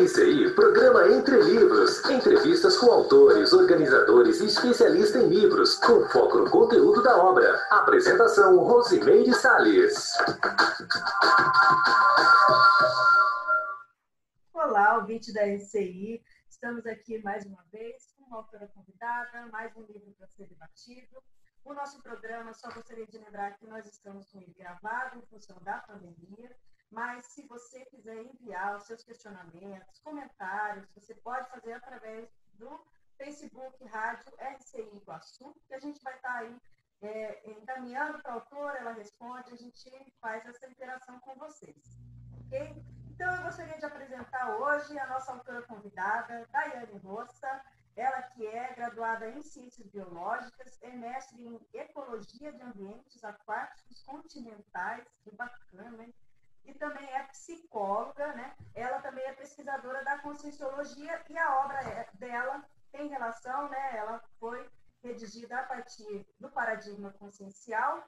RCI, programa Entre Livros. Entrevistas com autores, organizadores e especialistas em livros, com foco no conteúdo da obra. Apresentação, Rosimeire Salles. Olá, ouvinte da RCI. Estamos aqui mais uma vez com uma autora convidada, mais um livro para ser debatido. O nosso programa, só gostaria de lembrar que nós estamos com ele gravado em função da pandemia, mas se você quiser enviar os seus questionamentos, comentários, você pode fazer através do Facebook Rádio RCI Iguaçu, que a gente vai estar aí encaminhando para a autora, ela responde, a gente faz essa interação com vocês, ok? Então, eu gostaria de apresentar hoje a nossa autora convidada, Daiane Roça, ela que é graduada em Ciências Biológicas, é mestre em Ecologia de Ambientes Aquáticos Continentais, que bacana, hein? E também é psicóloga, né? Ela também é pesquisadora da Conscienciologia e a obra dela tem relação, né? Ela foi redigida a partir do paradigma consciencial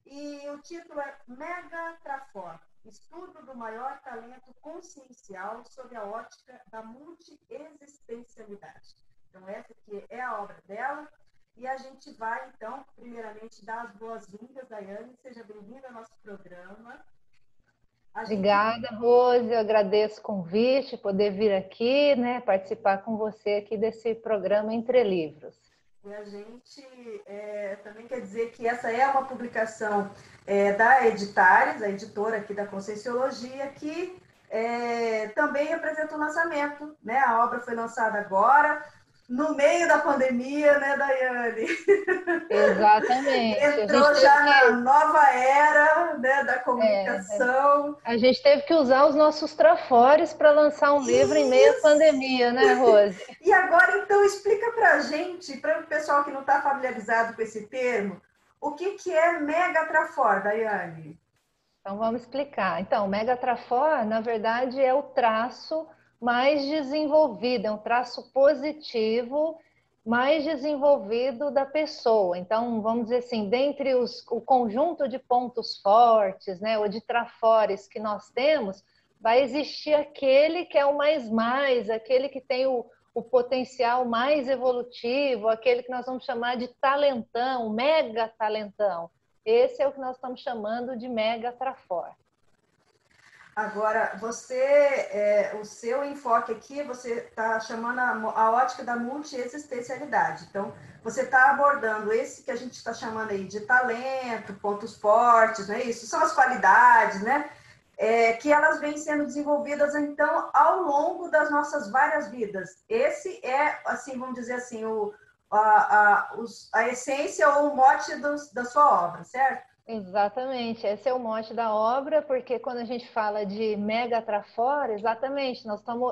e o título é Megatrafor, Estudo do Maior Talento Consciencial sob a ótica da multiexistencialidade. Então, essa aqui é a obra dela. E a gente vai, então, primeiramente, dar as boas-vindas, Daiane. Seja bem-vinda ao nosso programa. Obrigada, Rose. Eu agradeço o convite, poder vir aqui, né, participar com você aqui desse programa Entre Livros. E a gente também quer dizer que essa é uma publicação da Editares, a editora aqui da Conscienciologia, que também apresenta o lançamento, né? A obra foi lançada agora, no meio da pandemia, né, Daiane? Exatamente. Entrou já na nova era, né, da comunicação. A gente teve que usar os nossos trafores para lançar um livro em meio à pandemia, né, Rose? E agora, então, explica para a gente, para o pessoal que não está familiarizado com esse termo, o que é Megatrafor, Daiane? Então, vamos explicar. Então, Megatrafor, na verdade, é o traço mais desenvolvido, é um traço positivo mais desenvolvido da pessoa. Então, vamos dizer assim, dentre o conjunto de pontos fortes, né, ou de trafores que nós temos, vai existir aquele que é o mais, aquele que tem o potencial mais evolutivo, aquele que nós vamos chamar de talentão, mega talentão. Esse é o que nós estamos chamando de Megatrafor. Agora, o seu enfoque aqui, você está chamando a ótica da multiexistencialidade. Então, você está abordando esse que a gente está chamando aí de talento, pontos fortes, não é isso? São as qualidades, né? Que elas vêm sendo desenvolvidas, então, ao longo das nossas várias vidas. Esse é, assim, vamos dizer assim, a essência ou o mote da sua obra, certo? Exatamente, esse é o mote da obra, porque quando a gente fala de Megatrafor, exatamente,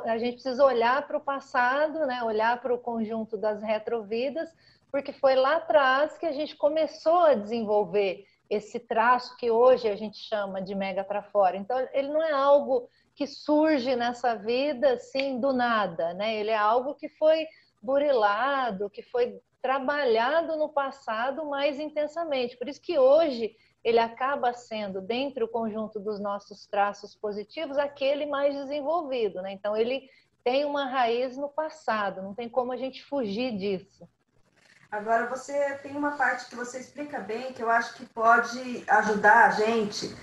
a gente precisa olhar para o passado, né? Olhar para o conjunto das retrovidas, porque foi lá atrás que a gente começou a desenvolver esse traço que hoje a gente chama de Megatrafor. Então, ele não é algo que surge nessa vida assim do nada, né? Ele é algo que foi burilado, que foi trabalhado no passado mais intensamente. Por isso que hoje ele acaba sendo, dentro do conjunto dos nossos traços positivos, aquele mais desenvolvido, né? Então, ele tem uma raiz no passado, não tem como a gente fugir disso. Agora, você tem uma parte que você explica bem, que eu acho que pode ajudar a gente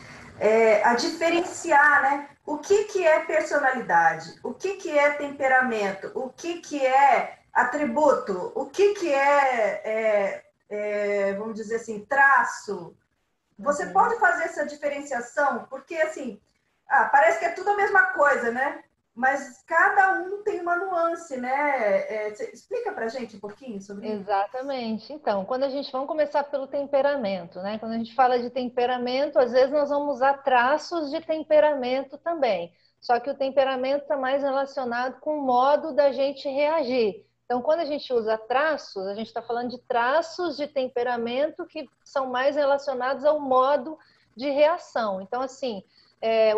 a diferenciar, né? O que é personalidade, o que é temperamento, o que é atributo, o que é, vamos dizer assim, traço. Você pode fazer essa diferenciação? Porque, assim, parece que é tudo a mesma coisa, né? Mas cada um tem uma nuance, né? Explica pra gente um pouquinho sobre isso. Exatamente. Então, vamos começar pelo temperamento, né? Quando a gente fala de temperamento, às vezes nós vamos usar traços de temperamento também. Só que o temperamento está mais relacionado com o modo da gente reagir. Então, quando a gente usa traços, a gente está falando de traços de temperamento que são mais relacionados ao modo de reação. Então, assim,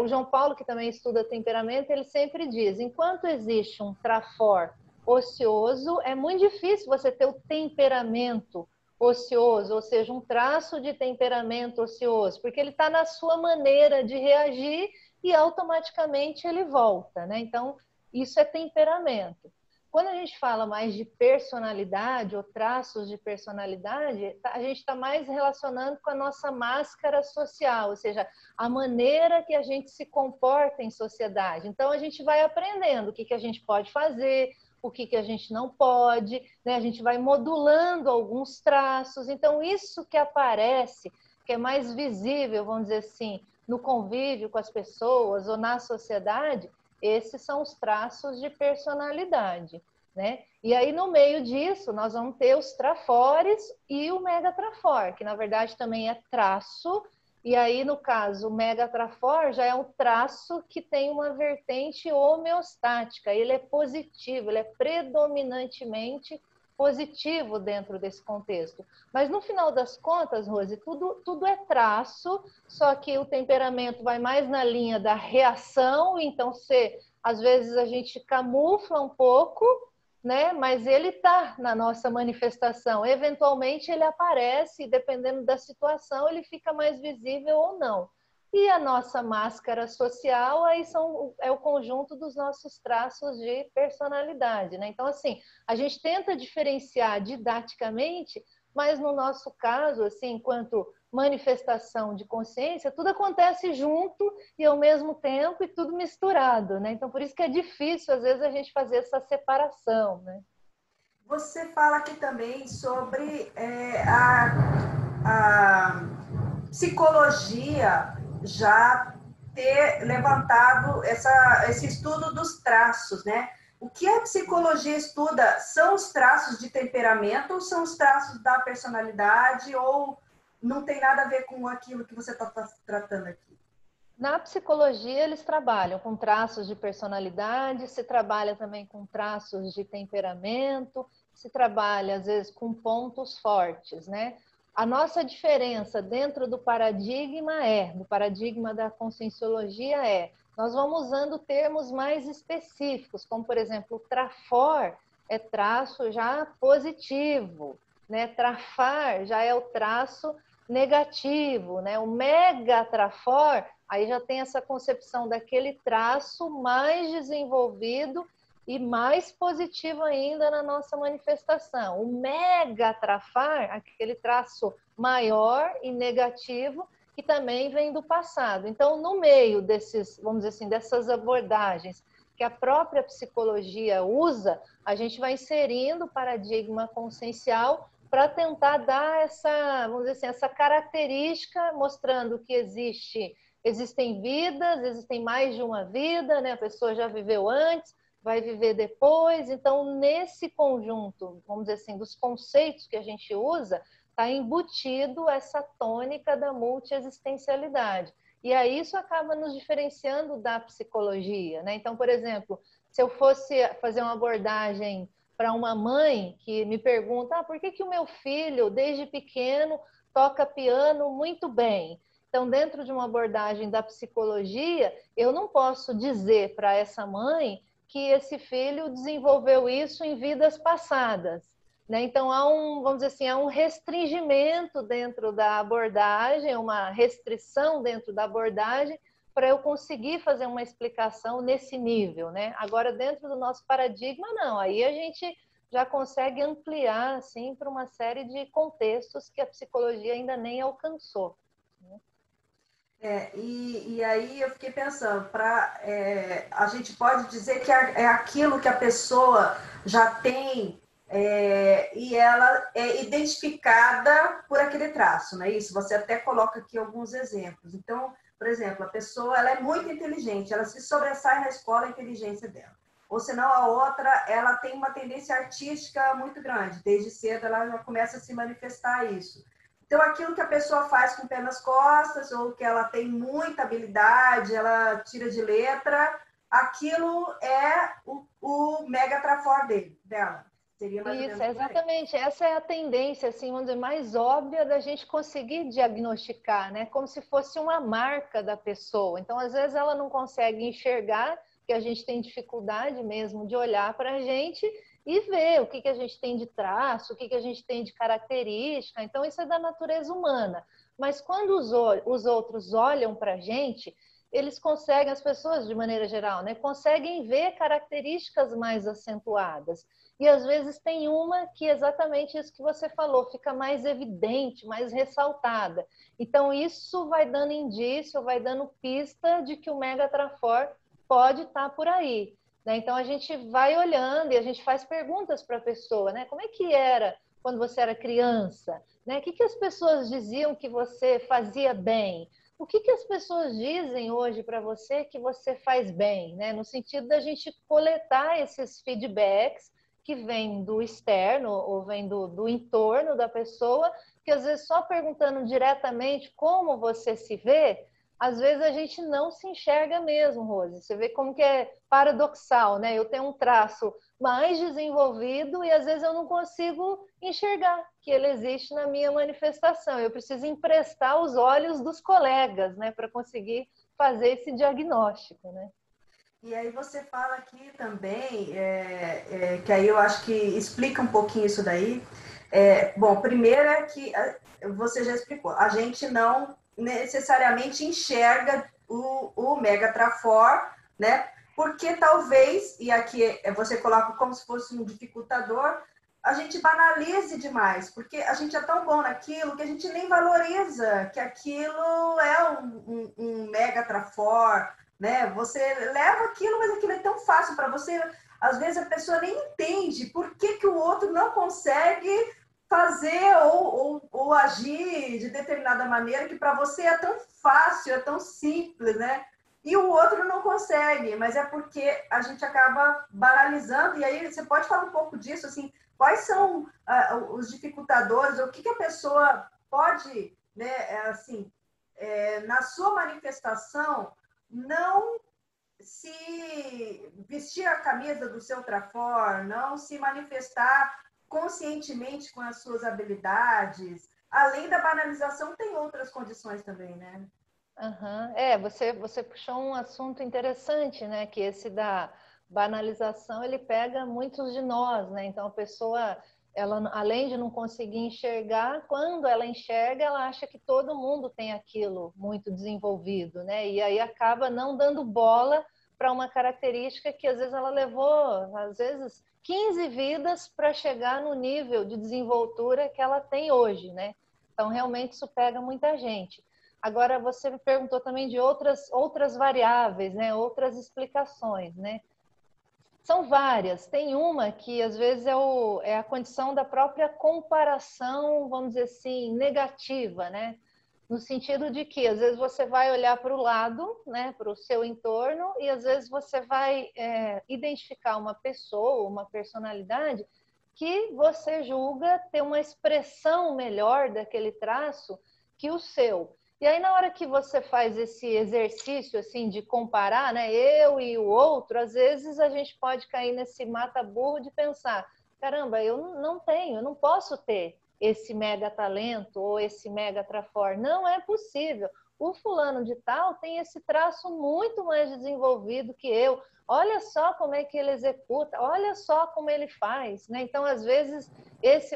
o João Paulo, que também estuda temperamento, ele sempre diz, enquanto existe um trafor ocioso, é muito difícil você ter o temperamento ocioso, ou seja, um traço de temperamento ocioso, porque ele está na sua maneira de reagir e automaticamente ele volta, né? Então, Isso é temperamento. Quando a gente fala mais de personalidade ou traços de personalidade, a gente está mais relacionando com a nossa máscara social, ou seja, a maneira que a gente se comporta em sociedade. Então, a gente vai aprendendo o que a gente pode fazer, o que a gente não pode, né? A gente vai modulando alguns traços. Então, isso que aparece, que é mais visível, vamos dizer assim, no convívio com as pessoas ou na sociedade, esses são os traços de personalidade, né? E aí, no meio disso, nós vamos ter os trafores e o megatrafor, que na verdade também é traço. E aí, no caso, o megatrafor já é um traço que tem uma vertente homeostática. Ele é positivo, ele é predominantemente positivo dentro desse contexto. Mas no final das contas, Rose, tudo é traço, só que o temperamento vai mais na linha da reação, então às vezes a gente camufla um pouco, né? Mas ele está na nossa manifestação. Eventualmente ele aparece, e dependendo da situação, ele fica mais visível ou não. E a nossa máscara social aí é o conjunto dos nossos traços de personalidade, né? Então, assim, a gente tenta diferenciar didaticamente, mas no nosso caso, assim, enquanto manifestação de consciência, tudo acontece junto e ao mesmo tempo e tudo misturado, né? Então, por isso que é difícil, às vezes, a gente fazer essa separação, né? Você fala aqui também sobre a psicologia já ter levantado esse estudo dos traços, né? O que a psicologia estuda são os traços de temperamento ou são os traços da personalidade ou não tem nada a ver com aquilo que você está tratando aqui? Na psicologia, eles trabalham com traços de personalidade, se trabalha também com traços de temperamento, se trabalha, às vezes, com pontos fortes, né? A nossa diferença dentro do paradigma da conscienciologia nós vamos usando termos mais específicos, como, por exemplo, o trafor é traço já positivo, né? Trafar já é o traço negativo, né? O megatrafor, aí já tem essa concepção daquele traço mais desenvolvido e mais positivo ainda na nossa manifestação. O megatrafar, aquele traço maior e negativo, que também vem do passado. Então, no meio desses, vamos dizer assim, dessas abordagens que a própria psicologia usa, a gente vai inserindo o paradigma consciencial para tentar dar essa, vamos dizer assim, essa característica, mostrando que existem vidas, existem mais de uma vida, né? A pessoa já viveu antes, vai viver depois. Então, nesse conjunto, vamos dizer assim, dos conceitos que a gente usa, está embutido essa tônica da multiexistencialidade. E aí isso acaba nos diferenciando da psicologia, né? Então, por exemplo, se eu fosse fazer uma abordagem para uma mãe que me pergunta por que o meu filho, desde pequeno, toca piano muito bem? Então, dentro de uma abordagem da psicologia, eu não posso dizer para essa mãe que esse filho desenvolveu isso em vidas passadas, né? Então, vamos dizer assim, há um restringimento dentro da abordagem, uma restrição dentro da abordagem para eu conseguir fazer uma explicação nesse nível, né? Agora, dentro do nosso paradigma, não. Aí a gente já consegue ampliar, assim, para uma série de contextos que a psicologia ainda nem alcançou, né? E aí eu fiquei pensando, a gente pode dizer que é aquilo que a pessoa já tem e ela é identificada por aquele traço, não é isso? Você até coloca aqui alguns exemplos. Então, por exemplo, a pessoa ela é muito inteligente, ela se sobressai na escola a inteligência dela. Ou senão a outra, ela tem uma tendência artística muito grande, desde cedo ela já começa a se manifestar isso. Então, aquilo que a pessoa faz com o pé nas costas, ou que ela tem muita habilidade, ela tira de letra, aquilo é o megatrafor dela. Seria mais Isso, exatamente. Essa é a tendência, assim, vamos dizer, mais óbvia da gente conseguir diagnosticar, né? Como se fosse uma marca da pessoa. Então, às vezes, ela não consegue enxergar, que a gente tem dificuldade mesmo de olhar para a gente e ver o que a gente tem de traço, o que a gente tem de característica. Então, isso é da natureza humana. Mas quando os outros olham para a gente, eles conseguem, as pessoas de maneira geral, né, conseguem ver características mais acentuadas. E às vezes tem uma que é exatamente isso que você falou, fica mais evidente, mais ressaltada. Então isso vai dando indício, vai dando pista de que o Megatrafor pode estar por aí. Né? Então a gente vai olhando e a gente faz perguntas para a pessoa, né? Como é que era quando você era criança? Né? O que as pessoas diziam que você fazia bem? O que as pessoas dizem hoje para você que você faz bem? Né? No sentido da gente coletar esses feedbacks que vêm do externo ou vêm do entorno da pessoa, que às vezes só perguntando diretamente como você se vê, às vezes a gente não se enxerga mesmo, Rose. Você vê como que é paradoxal, né? Eu tenho um traço mais desenvolvido e às vezes eu não consigo enxergar que ele existe na minha manifestação. Eu preciso emprestar os olhos dos colegas, né, para conseguir fazer esse diagnóstico, né? E aí você fala aqui também, que aí eu acho que explica um pouquinho isso daí. Bom, primeiro é que você já explicou, a gente não necessariamente enxerga o Megatrafor, né? Porque talvez, e aqui você coloca como se fosse um dificultador, a gente banalize demais, porque a gente é tão bom naquilo que a gente nem valoriza que aquilo é um Megatrafor, né? Você leva aquilo, mas aquilo é tão fácil para você. Às vezes a pessoa nem entende por que o outro não consegue fazer ou agir de determinada maneira que para você é tão fácil, é tão simples, né? E o outro não consegue, mas é porque a gente acaba banalizando. E aí você pode falar um pouco disso, assim, quais são os dificultadores, o que a pessoa pode, né, assim, na sua manifestação, não se vestir a camisa do seu trafor, não se manifestar conscientemente com as suas habilidades. Além da banalização, tem outras condições também, né? Uhum. Você puxou um assunto interessante, né? Que esse da banalização, ele pega muitos de nós, né? Então a pessoa, ela, além de não conseguir enxergar, quando ela enxerga, ela acha que todo mundo tem aquilo muito desenvolvido, né? E aí acaba não dando bola para uma característica que às vezes ela levou, às vezes, 15 vidas para chegar no nível de desenvoltura que ela tem hoje, né? Então realmente isso pega muita gente. Agora, você me perguntou também de outras variáveis, né? Outras explicações, né? São várias. Tem uma que, às vezes, é a condição da própria comparação, vamos dizer assim, negativa, né? No sentido de que, às vezes, você vai olhar para o lado, né? Para o seu entorno, e, às vezes, você vai identificar uma pessoa, uma personalidade que você julga ter uma expressão melhor daquele traço que o seu. E aí, na hora que você faz esse exercício, assim, de comparar, né, eu e o outro, às vezes a gente pode cair nesse mata-burro de pensar, caramba, eu não tenho, eu não posso ter esse mega talento ou esse mega trafor. Não é possível. O fulano de tal tem esse traço muito mais desenvolvido que eu. Olha só como é que ele executa, olha só como ele faz, né? Então, às vezes,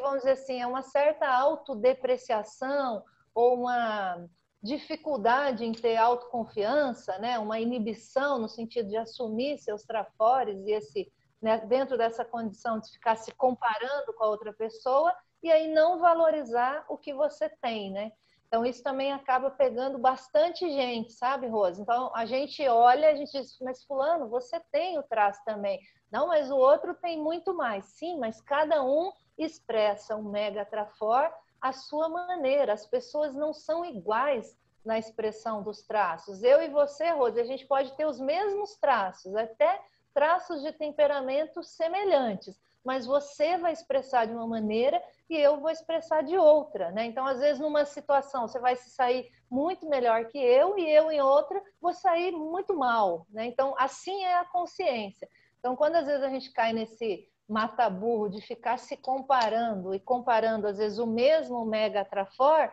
vamos dizer assim, é uma certa autodepreciação ou uma dificuldade em ter autoconfiança, né? Uma inibição no sentido de assumir seus trafores e né, dentro dessa condição de ficar se comparando com a outra pessoa e aí não valorizar o que você tem, né? Então isso também acaba pegando bastante gente, sabe, Rose? Então a gente olha, a gente diz, mas fulano, você tem o traço também. Não, mas o outro tem muito mais. Sim, mas cada um expressa um mega trafor à sua maneira. As pessoas não são iguais na expressão dos traços. Eu e você, Rose, a gente pode ter os mesmos traços, até traços de temperamento semelhantes, mas você vai expressar de uma maneira e eu vou expressar de outra, né? Então, às vezes, numa situação, você vai se sair muito melhor que eu e eu em outra vou sair muito mal, né? Então, assim é a consciência. Então, quando às vezes a gente cai nesse mata-burro de ficar se comparando e comparando, às vezes, o mesmo mega trafor,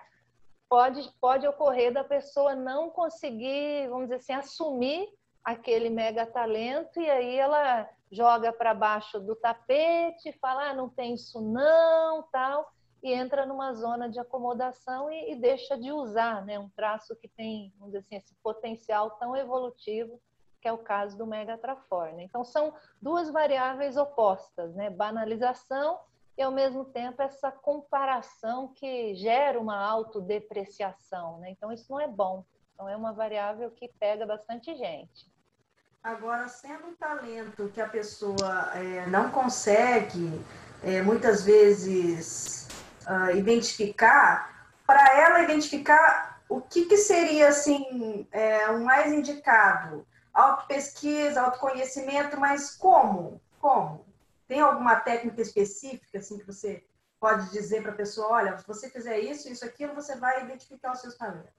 pode ocorrer da pessoa não conseguir, vamos dizer assim, assumir aquele mega talento e aí ela joga para baixo do tapete, fala, não tem isso não, tal. e entra numa zona de acomodação e deixa de usar, né, um traço que tem, vamos dizer assim, esse potencial tão evolutivo, que é o caso do megatrafor, né? Então, são duas variáveis opostas, né? Banalização e, ao mesmo tempo, essa comparação que gera uma autodepreciação, né? Então, isso não é bom. Então, é uma variável que pega bastante gente. Agora, sendo um talento que a pessoa não consegue, muitas vezes, identificar, para ela identificar o que seria assim, o mais indicado? Autopesquisa, autoconhecimento, mas como? Como? Tem alguma técnica específica assim, que você pode dizer para a pessoa, olha, se você fizer isso, isso, aquilo, você vai identificar os seus talentos?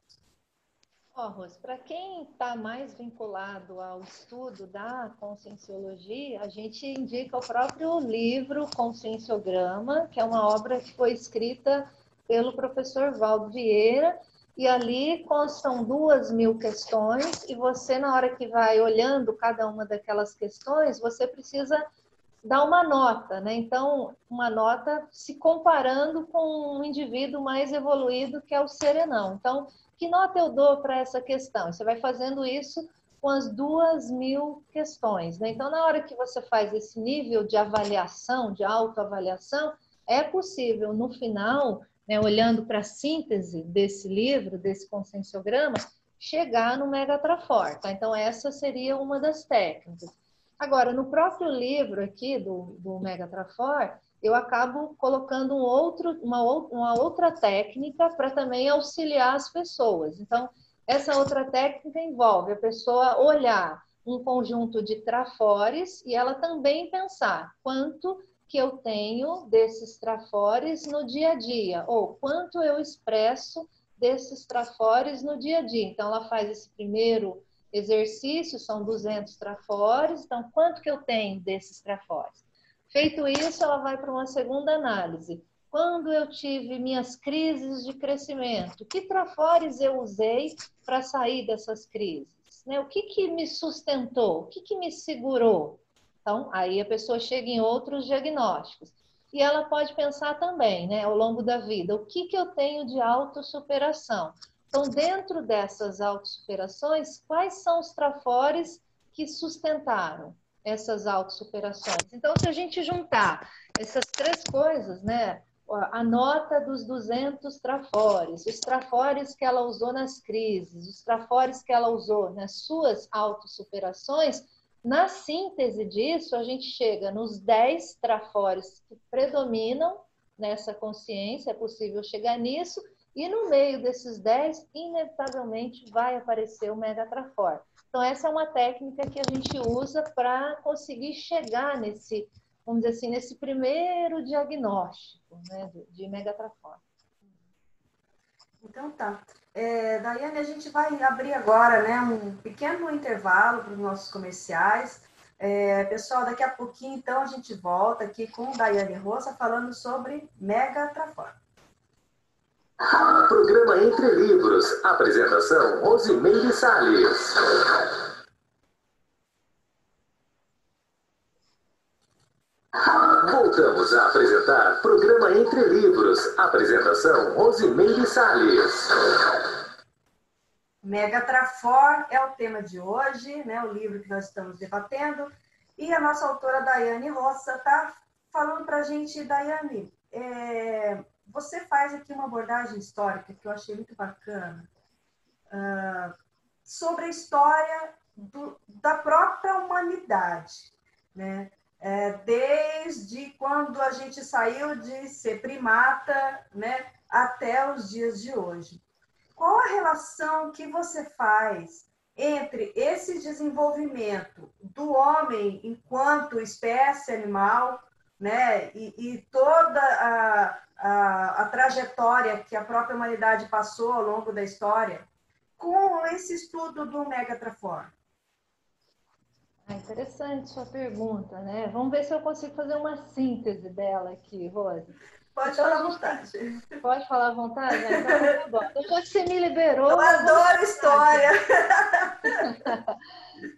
Rose, para quem está mais vinculado ao estudo da conscienciologia, a gente indica o próprio livro Conscienciograma, que é uma obra que foi escrita pelo professor Valdo Vieira, e ali constam 2.000 questões, e você, na hora que vai olhando cada uma daquelas questões, você precisa dar uma nota, né? Então, uma nota se comparando com um indivíduo mais evoluído, que é o serenão. Então, que nota eu dou para essa questão? Você vai fazendo isso com as 2.000 questões, né? Então, na hora que você faz esse nível de avaliação, de autoavaliação, é possível, no final, né, olhando para a síntese desse livro, desse conscienciograma, chegar no megatrafor, tá? Então, essa seria uma das técnicas. Agora, no próprio livro aqui do megatrafor, eu acabo colocando uma outra técnica para também auxiliar as pessoas. Então, essa outra técnica envolve a pessoa olhar um conjunto de trafores e ela também pensar quanto que eu tenho desses trafores no dia a dia, ou quanto eu expresso desses trafores no dia a dia. Então, ela faz esse primeiro exercício, são 200 trafores, então quanto que eu tenho desses trafores? Feito isso, ela vai para uma segunda análise. Quando eu tive minhas crises de crescimento, que trafores eu usei para sair dessas crises? Né? O que me sustentou? O que me segurou? Então, aí a pessoa chega em outros diagnósticos. E ela pode pensar também, né, ao longo da vida, o que eu tenho de autossuperação? Então, dentro dessas autossuperações, quais são os trafores que sustentaram essas autossuperações? Então, se a gente juntar essas três coisas, né, a nota dos 200 trafores, os trafores que ela usou nas crises, os trafores que ela usou nas suas autossuperações, na síntese disso, a gente chega nos 10 trafores que predominam nessa consciência, é possível chegar nisso, e no meio desses 10, inevitavelmente vai aparecer o megatrafor. Então, essa é uma técnica que a gente usa para conseguir chegar nesse, vamos dizer assim, nesse primeiro diagnóstico, né, de megatrafor. Então tá. Daiane, a gente vai abrir agora, né, um pequeno intervalo para os nossos comerciais. Pessoal, daqui a pouquinho, então, a gente volta aqui com Daiane Roça falando sobre megatrafor. Programa Entre Livros. Apresentação, Rosimeire Salles. Voltamos a apresentar Programa Entre Livros. Apresentação, Rosimeire Salles. Megatrafor é o tema de hoje, né, o livro que nós estamos debatendo. E a nossa autora, Daiane Roça, está falando para a gente, Daiane, você faz aqui uma abordagem histórica que eu achei muito bacana, sobre a história da própria humanidade, né? Desde quando a gente saiu de ser primata, né, até os dias de hoje. Qual a relação que você faz entre esse desenvolvimento do homem enquanto espécie animal, né, e toda a trajetória que a própria humanidade passou ao longo da história, com esse estudo do megatrafor? Interessante sua pergunta, né? Vamos ver se eu consigo fazer uma síntese dela aqui, Rose. Pode falar à vontade. Pode falar à vontade? Então, tá bom. Então, já que você me liberou... Eu adoro história!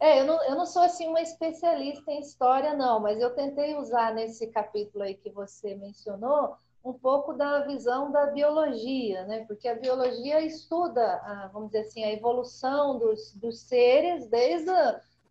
Eu não sou assim uma especialista em história, não, mas eu tentei usar nesse capítulo aí que você mencionou um pouco da visão da biologia, né? Porque a biologia estuda, vamos dizer assim, a evolução dos seres desde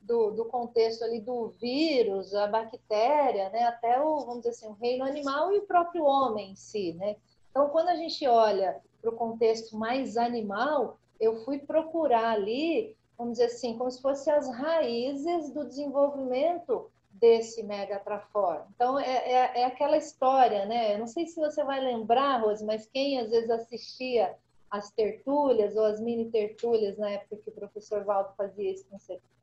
do contexto ali do vírus, a bactéria, né? Até vamos dizer assim, o reino animal e o próprio homem em si, né? Então, quando a gente olha para o contexto mais animal, eu fui procurar ali, vamos dizer assim, como se fossem as raízes do desenvolvimento desse megatrafor. Então, é aquela história, né? Eu não sei se você vai lembrar, Rose, mas quem às vezes assistia as tertúlias ou as mini tertúlias, na época que o professor Valdo fazia isso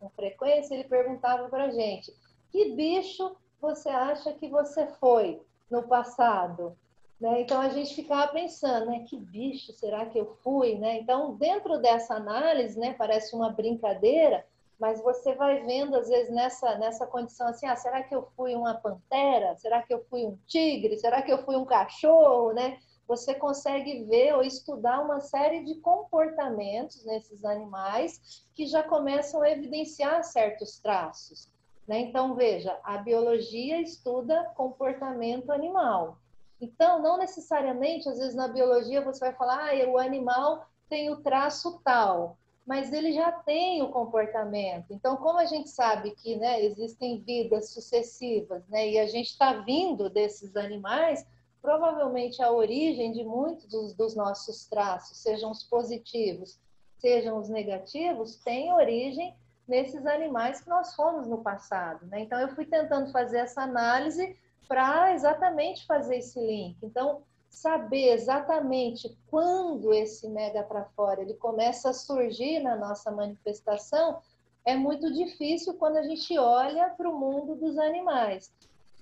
com frequência, ele perguntava para a gente, que bicho você acha que você foi no passado? Né? Então, a gente ficava pensando, né? Que bicho será que eu fui? Né? Então, dentro dessa análise, né, parece uma brincadeira, mas você vai vendo, às vezes, nessa condição assim, será que eu fui uma pantera? Será que eu fui um tigre? Será que eu fui um cachorro? Né? Você consegue ver ou estudar uma série de comportamentos nesses animais que já começam a evidenciar certos traços. Né? Então, veja, a biologia estuda comportamento animal. Então, não necessariamente, às vezes na biologia você vai falar, o animal tem o traço tal, mas ele já tem o comportamento. Então, como a gente sabe que, né, existem vidas sucessivas, né, e a gente está vindo desses animais, provavelmente a origem de muitos dos nossos traços, sejam os positivos, sejam os negativos, tem origem nesses animais que nós fomos no passado. Né? Então, eu fui tentando fazer essa análise para exatamente fazer esse link. Então, saber exatamente quando esse megatrafora ele começa a surgir na nossa manifestação é muito difícil quando a gente olha para o mundo dos animais.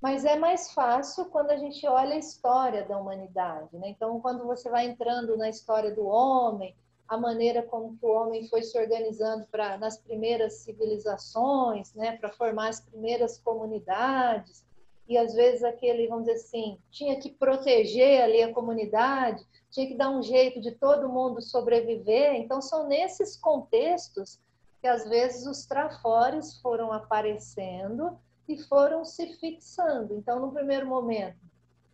Mas é mais fácil quando a gente olha a história da humanidade. Né? Então, quando você vai entrando na história do homem, a maneira como que o homem foi se organizando nas primeiras civilizações, né? Para formar as primeiras comunidades, e às vezes aquele, vamos dizer assim, tinha que proteger ali a comunidade, tinha que dar um jeito de todo mundo sobreviver. Então, são nesses contextos que às vezes os trafores foram aparecendo e foram se fixando. Então, no primeiro momento,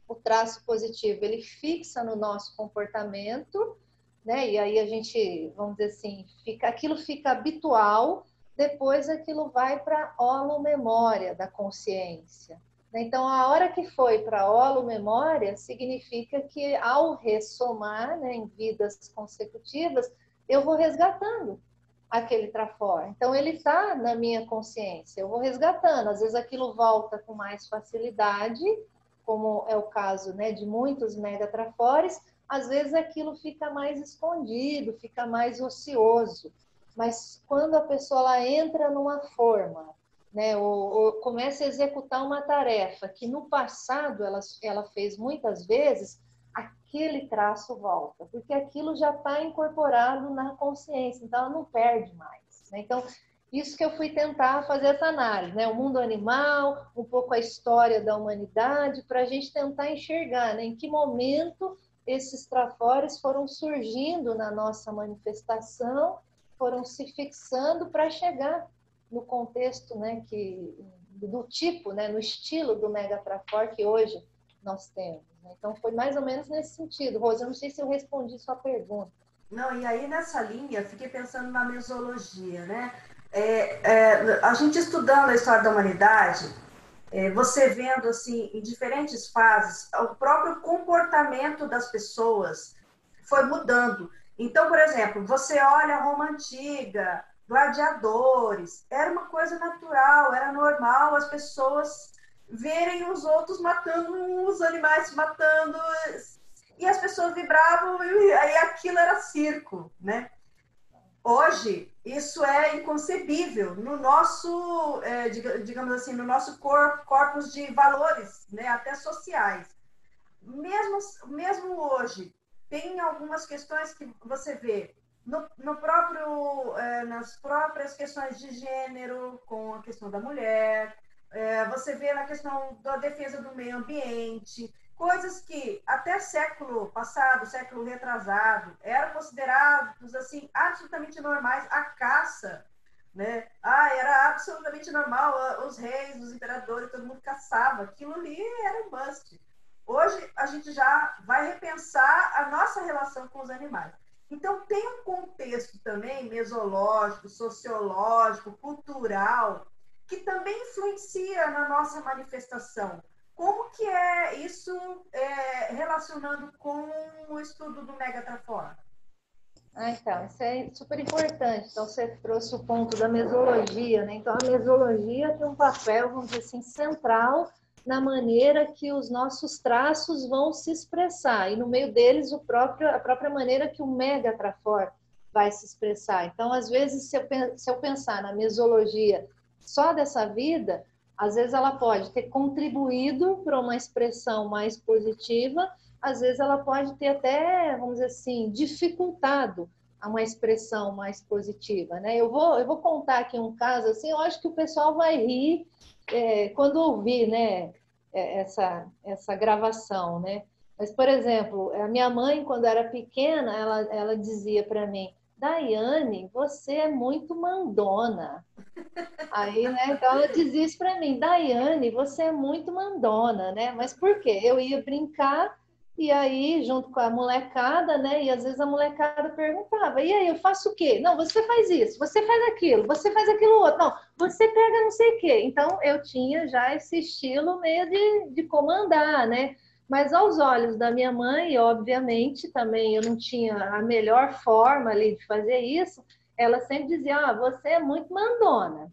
o traço positivo, ele fixa no nosso comportamento, né? E aí a gente, vamos dizer assim, aquilo fica habitual, depois aquilo vai para a holomemória da consciência. Então, a hora que foi para a holomemória, significa que ao ressomar, né, em vidas consecutivas, eu vou resgatando aquele trafor. Então, ele está na minha consciência, eu vou resgatando. Às vezes aquilo volta com mais facilidade, como é o caso, né, de muitos megatrafores, às vezes aquilo fica mais escondido, fica mais ocioso. Mas quando a pessoa ela entra numa forma, né, ou começa a executar uma tarefa que no passado ela fez muitas vezes, aquele traço volta, porque aquilo já está incorporado na consciência, então ela não perde mais. Né? Então, isso que eu fui tentar fazer essa análise, né? O mundo animal, um pouco a história da humanidade, para a gente tentar enxergar, né, em que momento esses trafores foram surgindo na nossa manifestação, foram se fixando para chegar no contexto, né, do tipo, né, no estilo do megatrafor que hoje nós temos. Né? Então, foi mais ou menos nesse sentido. Rosa, eu não sei se eu respondi sua pergunta. Não, e aí nessa linha, fiquei pensando na mesologia, né? A gente estudando a história da humanidade, você vendo assim em diferentes fases, o próprio comportamento das pessoas foi mudando. Então, por exemplo, você olha a Roma Antiga, gladiadores, era uma coisa natural, era normal as pessoas verem os outros matando, os animais se matando, e as pessoas vibravam e aí aquilo era circo, né? Hoje, isso é inconcebível no nosso, digamos assim, no nosso corpus de valores, né, até sociais. Mesmo hoje, tem algumas questões que você vê nas próprias questões de gênero, com a questão da mulher, você vê na questão da defesa do meio ambiente, coisas que até século passado, século retrasado, eram considerados assim absolutamente normais. A caça, né? Era absolutamente normal, os reis, os imperadores, todo mundo caçava, aquilo ali era um must. Hoje a gente já vai repensar a nossa relação com os animais. Então tem um contexto também mesológico, sociológico, cultural, que também influencia na nossa manifestação. Como que é isso relacionando com o estudo do Megatrafor? Então, isso é super importante. Então, você trouxe o ponto da mesologia, né? Então, a mesologia tem um papel, vamos dizer assim, central na maneira que os nossos traços vão se expressar. E no meio deles, a própria maneira que o megatrafor vai se expressar. Então, às vezes, se eu pensar na mesologia só dessa vida, às vezes ela pode ter contribuído para uma expressão mais positiva, às vezes ela pode ter até, vamos dizer assim, dificultado a uma expressão mais positiva, né? Eu vou contar aqui um caso assim, eu acho que o pessoal vai rir quando ouvir, né, essa gravação, né? Mas, por exemplo, a minha mãe, quando era pequena, ela dizia para mim: Daiane, você é muito mandona. Aí, né, então ela dizia isso para mim: Daiane, você é muito mandona, né? Mas por quê? Eu ia brincar e aí, junto com a molecada, né? E às vezes a molecada perguntava: e aí, eu faço o quê? Não, você faz isso, você faz aquilo outro. Não, você pega não sei o quê. Então, eu tinha já esse estilo meio de comandar, né? Mas aos olhos da minha mãe, obviamente, também eu não tinha a melhor forma ali de fazer isso. Ela sempre dizia: ah, você é muito mandona.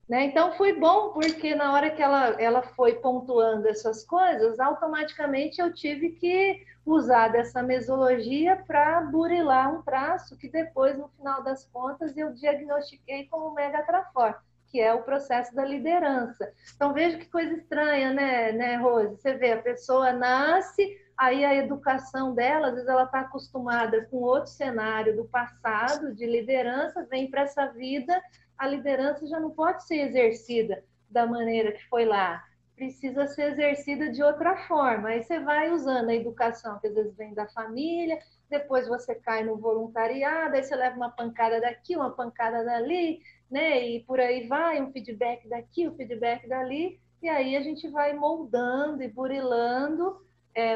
Né? Então foi bom porque na hora que ela foi pontuando essas coisas, automaticamente eu tive que usar dessa mesologia para burilar um traço que depois, no final das contas, eu diagnostiquei como megatrafor, que é o processo da liderança. Então veja que coisa estranha, né, Rose? Você vê, a pessoa nasce, aí a educação dela, às vezes ela está acostumada com outro cenário do passado, de liderança, vem para essa vida, a liderança já não pode ser exercida da maneira que foi lá, precisa ser exercida de outra forma. Aí você vai usando a educação, que às vezes vem da família, depois você cai no voluntariado, aí você leva uma pancada daqui, uma pancada dali, né? E por aí vai, um feedback daqui, um feedback dali, e aí a gente vai moldando e burilando,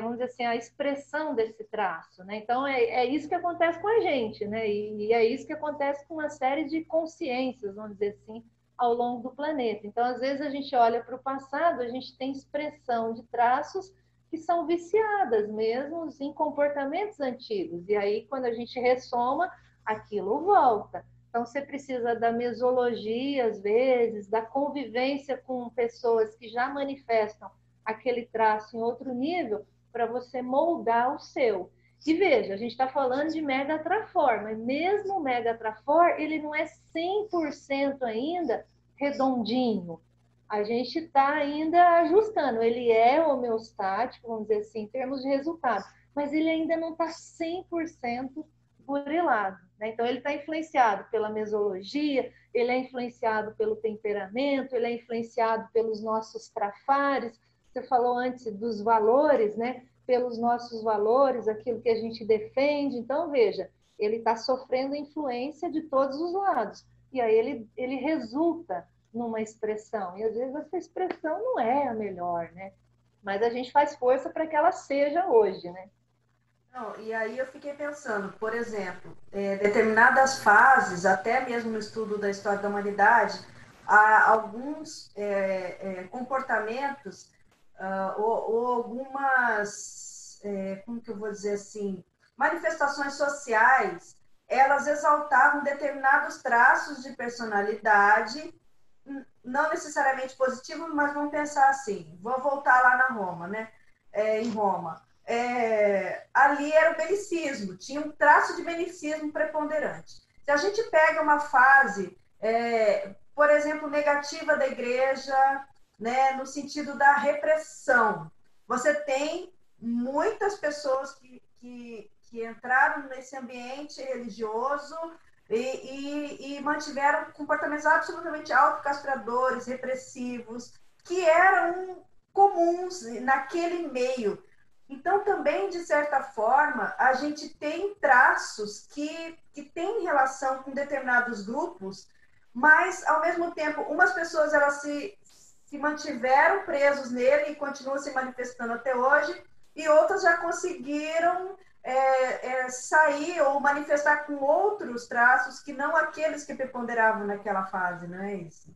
vamos dizer assim, a expressão desse traço, né? Então, é isso que acontece com a gente, né? E é isso que acontece com uma série de consciências, vamos dizer assim, ao longo do planeta. Então, às vezes, a gente olha para o passado, a gente tem expressão de traços que são viciadas mesmo em comportamentos antigos. E aí, quando a gente ressoma, aquilo volta. Então, você precisa da mesologia, às vezes, da convivência com pessoas que já manifestam aquele traço em outro nível, para você moldar o seu. E veja, a gente está falando de megatrafor, mas mesmo o megatrafor, ele não é 100% ainda redondinho. A gente está ainda ajustando. Ele é homeostático, vamos dizer assim, em termos de resultado, mas ele ainda não está 100% burilado. Né? Então, ele está influenciado pela mesologia, ele é influenciado pelo temperamento, ele é influenciado pelos nossos trafares. Você falou antes dos valores, né? Pelos nossos valores, aquilo que a gente defende. Então, veja, ele está sofrendo influência de todos os lados. E aí ele resulta numa expressão. E às vezes essa expressão não é a melhor, né? Mas a gente faz força para que ela seja hoje, né? Não, e aí eu fiquei pensando, por exemplo, determinadas fases, até mesmo no estudo da história da humanidade, há alguns comportamentos ou algumas, como que eu vou dizer assim, manifestações sociais, elas exaltavam determinados traços de personalidade, não necessariamente positivos, mas vamos pensar assim, vou voltar lá na Roma, né? Em Roma. Ali era o belicismo, tinha um traço de belicismo preponderante. Se a gente pega uma fase, por exemplo, negativa da igreja, né, no sentido da repressão, você tem muitas pessoas que entraram nesse ambiente religioso e mantiveram comportamentos absolutamente autocastradores, repressivos, que eram comuns naquele meio. Então, também, de certa forma, a gente tem traços que têm relação com determinados grupos, mas, ao mesmo tempo, umas pessoas elas se mantiveram presos nele e continuam se manifestando até hoje, e outras já conseguiram sair ou manifestar com outros traços que não aqueles que preponderavam naquela fase, não é isso?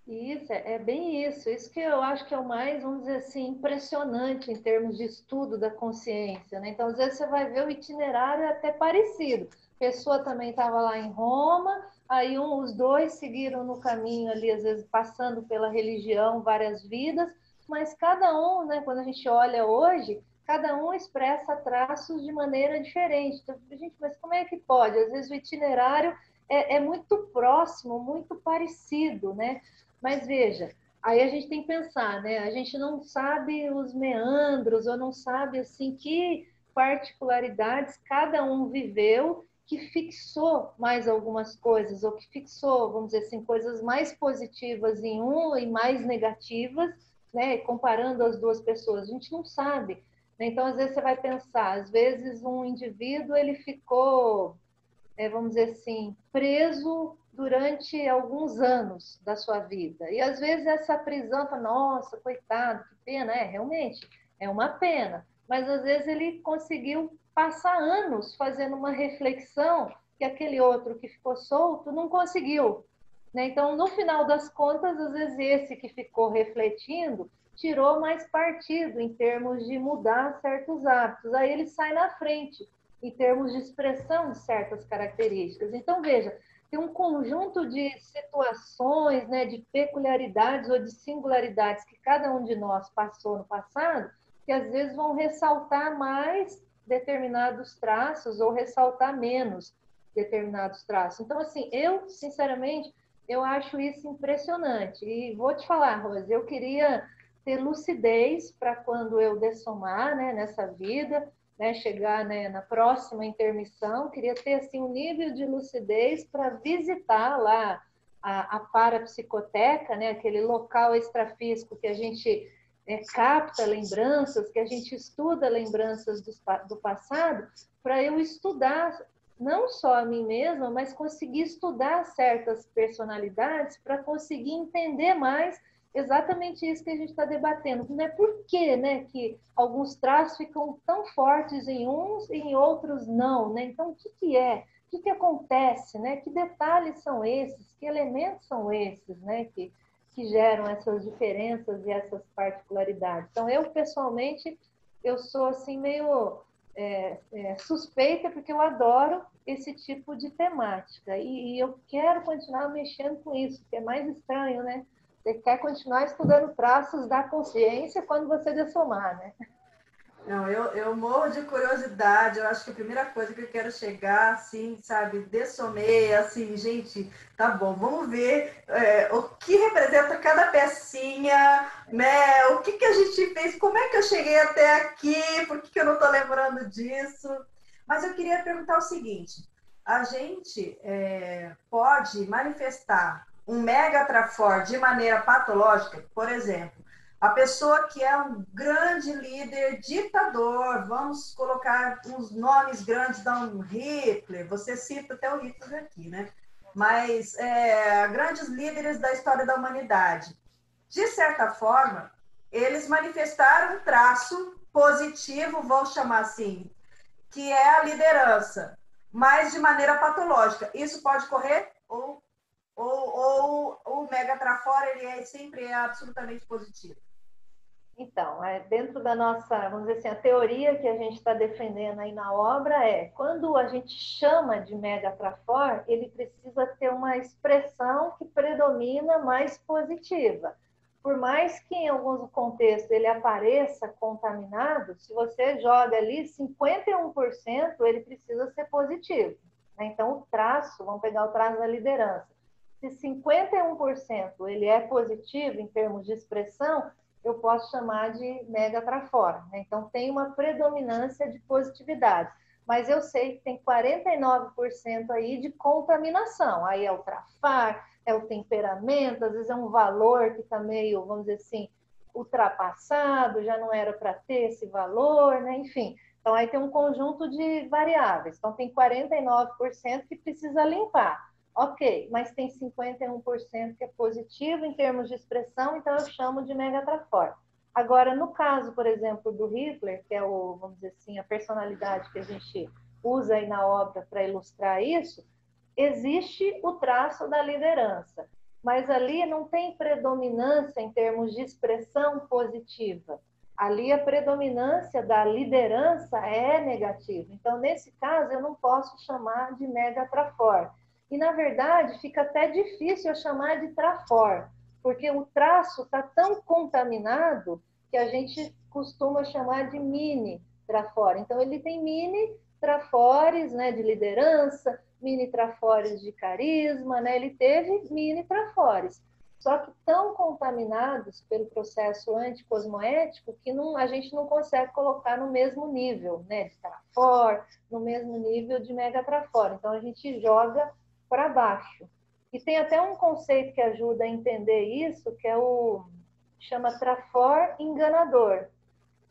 Isso, é bem isso. Isso que eu acho que é o mais, vamos dizer assim, impressionante em termos de estudo da consciência, né? Então, às vezes você vai ver o itinerário até parecido. A pessoa também estava lá em Roma, aí os dois seguiram no caminho ali, às vezes passando pela religião, várias vidas, mas cada um, né, quando a gente olha hoje, cada um expressa traços de maneira diferente. Então, gente, mas como é que pode? Às vezes o itinerário é muito próximo, muito parecido, né? Mas veja, aí a gente tem que pensar, né? A gente não sabe os meandros, ou não sabe assim que particularidades cada um viveu que fixou mais algumas coisas, ou que fixou, vamos dizer assim, coisas mais positivas em um e mais negativas, né? Comparando as duas pessoas, a gente não sabe. Né? Então, às vezes você vai pensar, às vezes um indivíduo ele ficou vamos dizer assim, preso durante alguns anos da sua vida. E às vezes essa prisão, fala, nossa, coitado, que pena, realmente, é uma pena. Mas às vezes ele conseguiu passar anos fazendo uma reflexão que aquele outro que ficou solto não conseguiu. Né? Então, no final das contas, às vezes esse que ficou refletindo tirou mais partido em termos de mudar certos hábitos. Aí ele sai na frente em termos de expressão de certas características. Então, veja, tem um conjunto de situações, né, de peculiaridades ou de singularidades que cada um de nós passou no passado, que às vezes vão ressaltar mais determinados traços ou ressaltar menos determinados traços. Então, assim, eu, sinceramente, eu acho isso impressionante. E vou te falar, Rose, eu queria ter lucidez para quando eu dessomar, né, nessa vida, né, chegar, né, na próxima intermissão, queria ter assim, um nível de lucidez para visitar lá a parapsicoteca, né, aquele local extrafísico que a gente capta lembranças, que a gente estuda lembranças do passado, para eu estudar não só a mim mesma, mas conseguir estudar certas personalidades para conseguir entender mais exatamente isso que a gente está debatendo. Não é por que, né, que alguns traços ficam tão fortes em uns e em outros não, né? Então, o que é? O que acontece, né? Que detalhes são esses? Que elementos são esses, né? Que geram essas diferenças e essas particularidades. Então, eu, pessoalmente, eu sou, assim, meio suspeita, porque eu adoro esse tipo de temática. E eu quero continuar mexendo com isso, que é mais estranho, né? Você quer continuar estudando traços da consciência quando você dessomar, né? Não, eu morro de curiosidade. Eu acho que a primeira coisa que eu quero chegar, assim, sabe, dessomei, assim, gente, tá bom, vamos ver o que representa cada pecinha, né? O que a gente fez, como é que eu cheguei até aqui, por que eu não tô lembrando disso? Mas eu queria perguntar o seguinte: a gente pode manifestar um mega trafor de maneira patológica, por exemplo, a pessoa que é um grande líder, ditador, vamos colocar uns nomes grandes, da um Hitler, você cita até o Hitler aqui, né? Mas grandes líderes da história da humanidade. De certa forma, eles manifestaram um traço positivo, vou chamar assim, que é a liderança, mas de maneira patológica. Isso pode correr ou o mega trafora ele sempre é absolutamente positivo? Então, dentro da nossa, vamos dizer assim, a teoria que a gente está defendendo aí na obra quando a gente chama de mega trafor, ele precisa ter uma expressão que predomina mais positiva. Por mais que em alguns contextos ele apareça contaminado, se você joga ali 51%, ele precisa ser positivo. Né? Então, o traço, vamos pegar o traço da liderança. Se 51% ele é positivo em termos de expressão, eu posso chamar de mega trafora. Né? Então, tem uma predominância de positividade. Mas eu sei que tem 49% aí de contaminação. Aí é o trafar, é o temperamento, às vezes é um valor que está meio, vamos dizer assim, ultrapassado, já não era para ter esse valor, né? Enfim. Então, aí tem um conjunto de variáveis. Então, tem 49% que precisa limpar. Ok, mas tem 51% que é positivo em termos de expressão, então eu chamo de mega trafor. Agora, no caso, por exemplo, do Hitler, que é o, vamos dizer assim, a personalidade que a gente usa aí na obra para ilustrar isso, existe o traço da liderança, mas ali não tem predominância em termos de expressão positiva. Ali a predominância da liderança é negativa. Então, nesse caso, eu não posso chamar de mega trafor. E, na verdade, fica até difícil eu chamar de trafor, porque o traço está tão contaminado que a gente costuma chamar de mini trafora. Então, ele tem mini trafores, né, de liderança, mini trafores de carisma, né? Ele teve mini trafores, só que tão contaminados pelo processo anticosmoético que não, a gente não consegue colocar no mesmo nível, né, de trafor, no mesmo nível de megatrafor. Então, a gente joga para baixo. E tem até um conceito que ajuda a entender isso, que é o chama trafor enganador,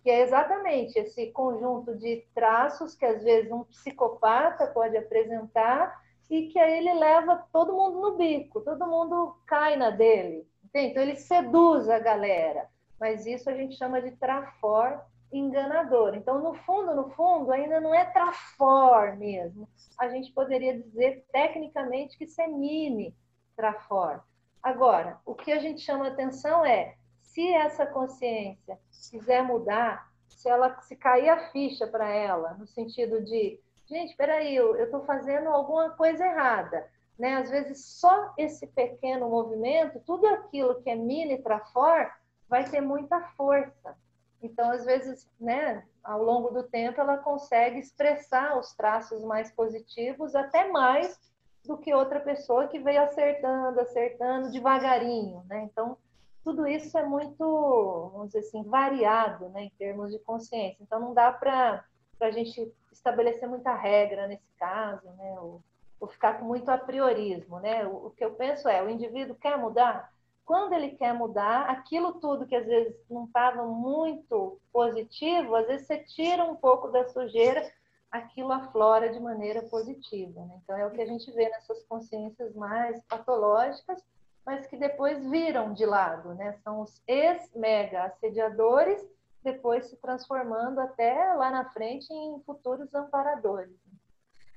que é exatamente esse conjunto de traços que às vezes um psicopata pode apresentar e que aí ele leva todo mundo no bico, todo mundo cai na dele. Entende? Então ele seduz a galera, mas isso a gente chama de trafor enganador. Então, no fundo, ainda não é trafor mesmo. A gente poderia dizer tecnicamente que isso é mini trafor. Agora, o que a gente chama atenção é se essa consciência quiser mudar, se cair a ficha para ela, no sentido de, gente, espera aí, eu estou fazendo alguma coisa errada, né? Às vezes só esse pequeno movimento, tudo aquilo que é mini trafor, vai ter muita força. Então, às vezes, né, ao longo do tempo, ela consegue expressar os traços mais positivos até mais do que outra pessoa que veio acertando devagarinho, né? Então, tudo isso é muito, vamos dizer assim, variado, né, em termos de consciência. Então, não dá para a gente estabelecer muita regra nesse caso, né, ou ficar com muito apriorismo, né? O que eu penso é, o indivíduo quer mudar? Quando ele quer mudar, aquilo tudo que às vezes não estava muito positivo, às vezes você tira um pouco da sujeira, aquilo aflora de maneira positiva, né? Então, é o que a gente vê nessas consciências mais patológicas, mas que depois viram de lado, né? São os ex-mega assediadores, depois se transformando até lá na frente em futuros amparadores.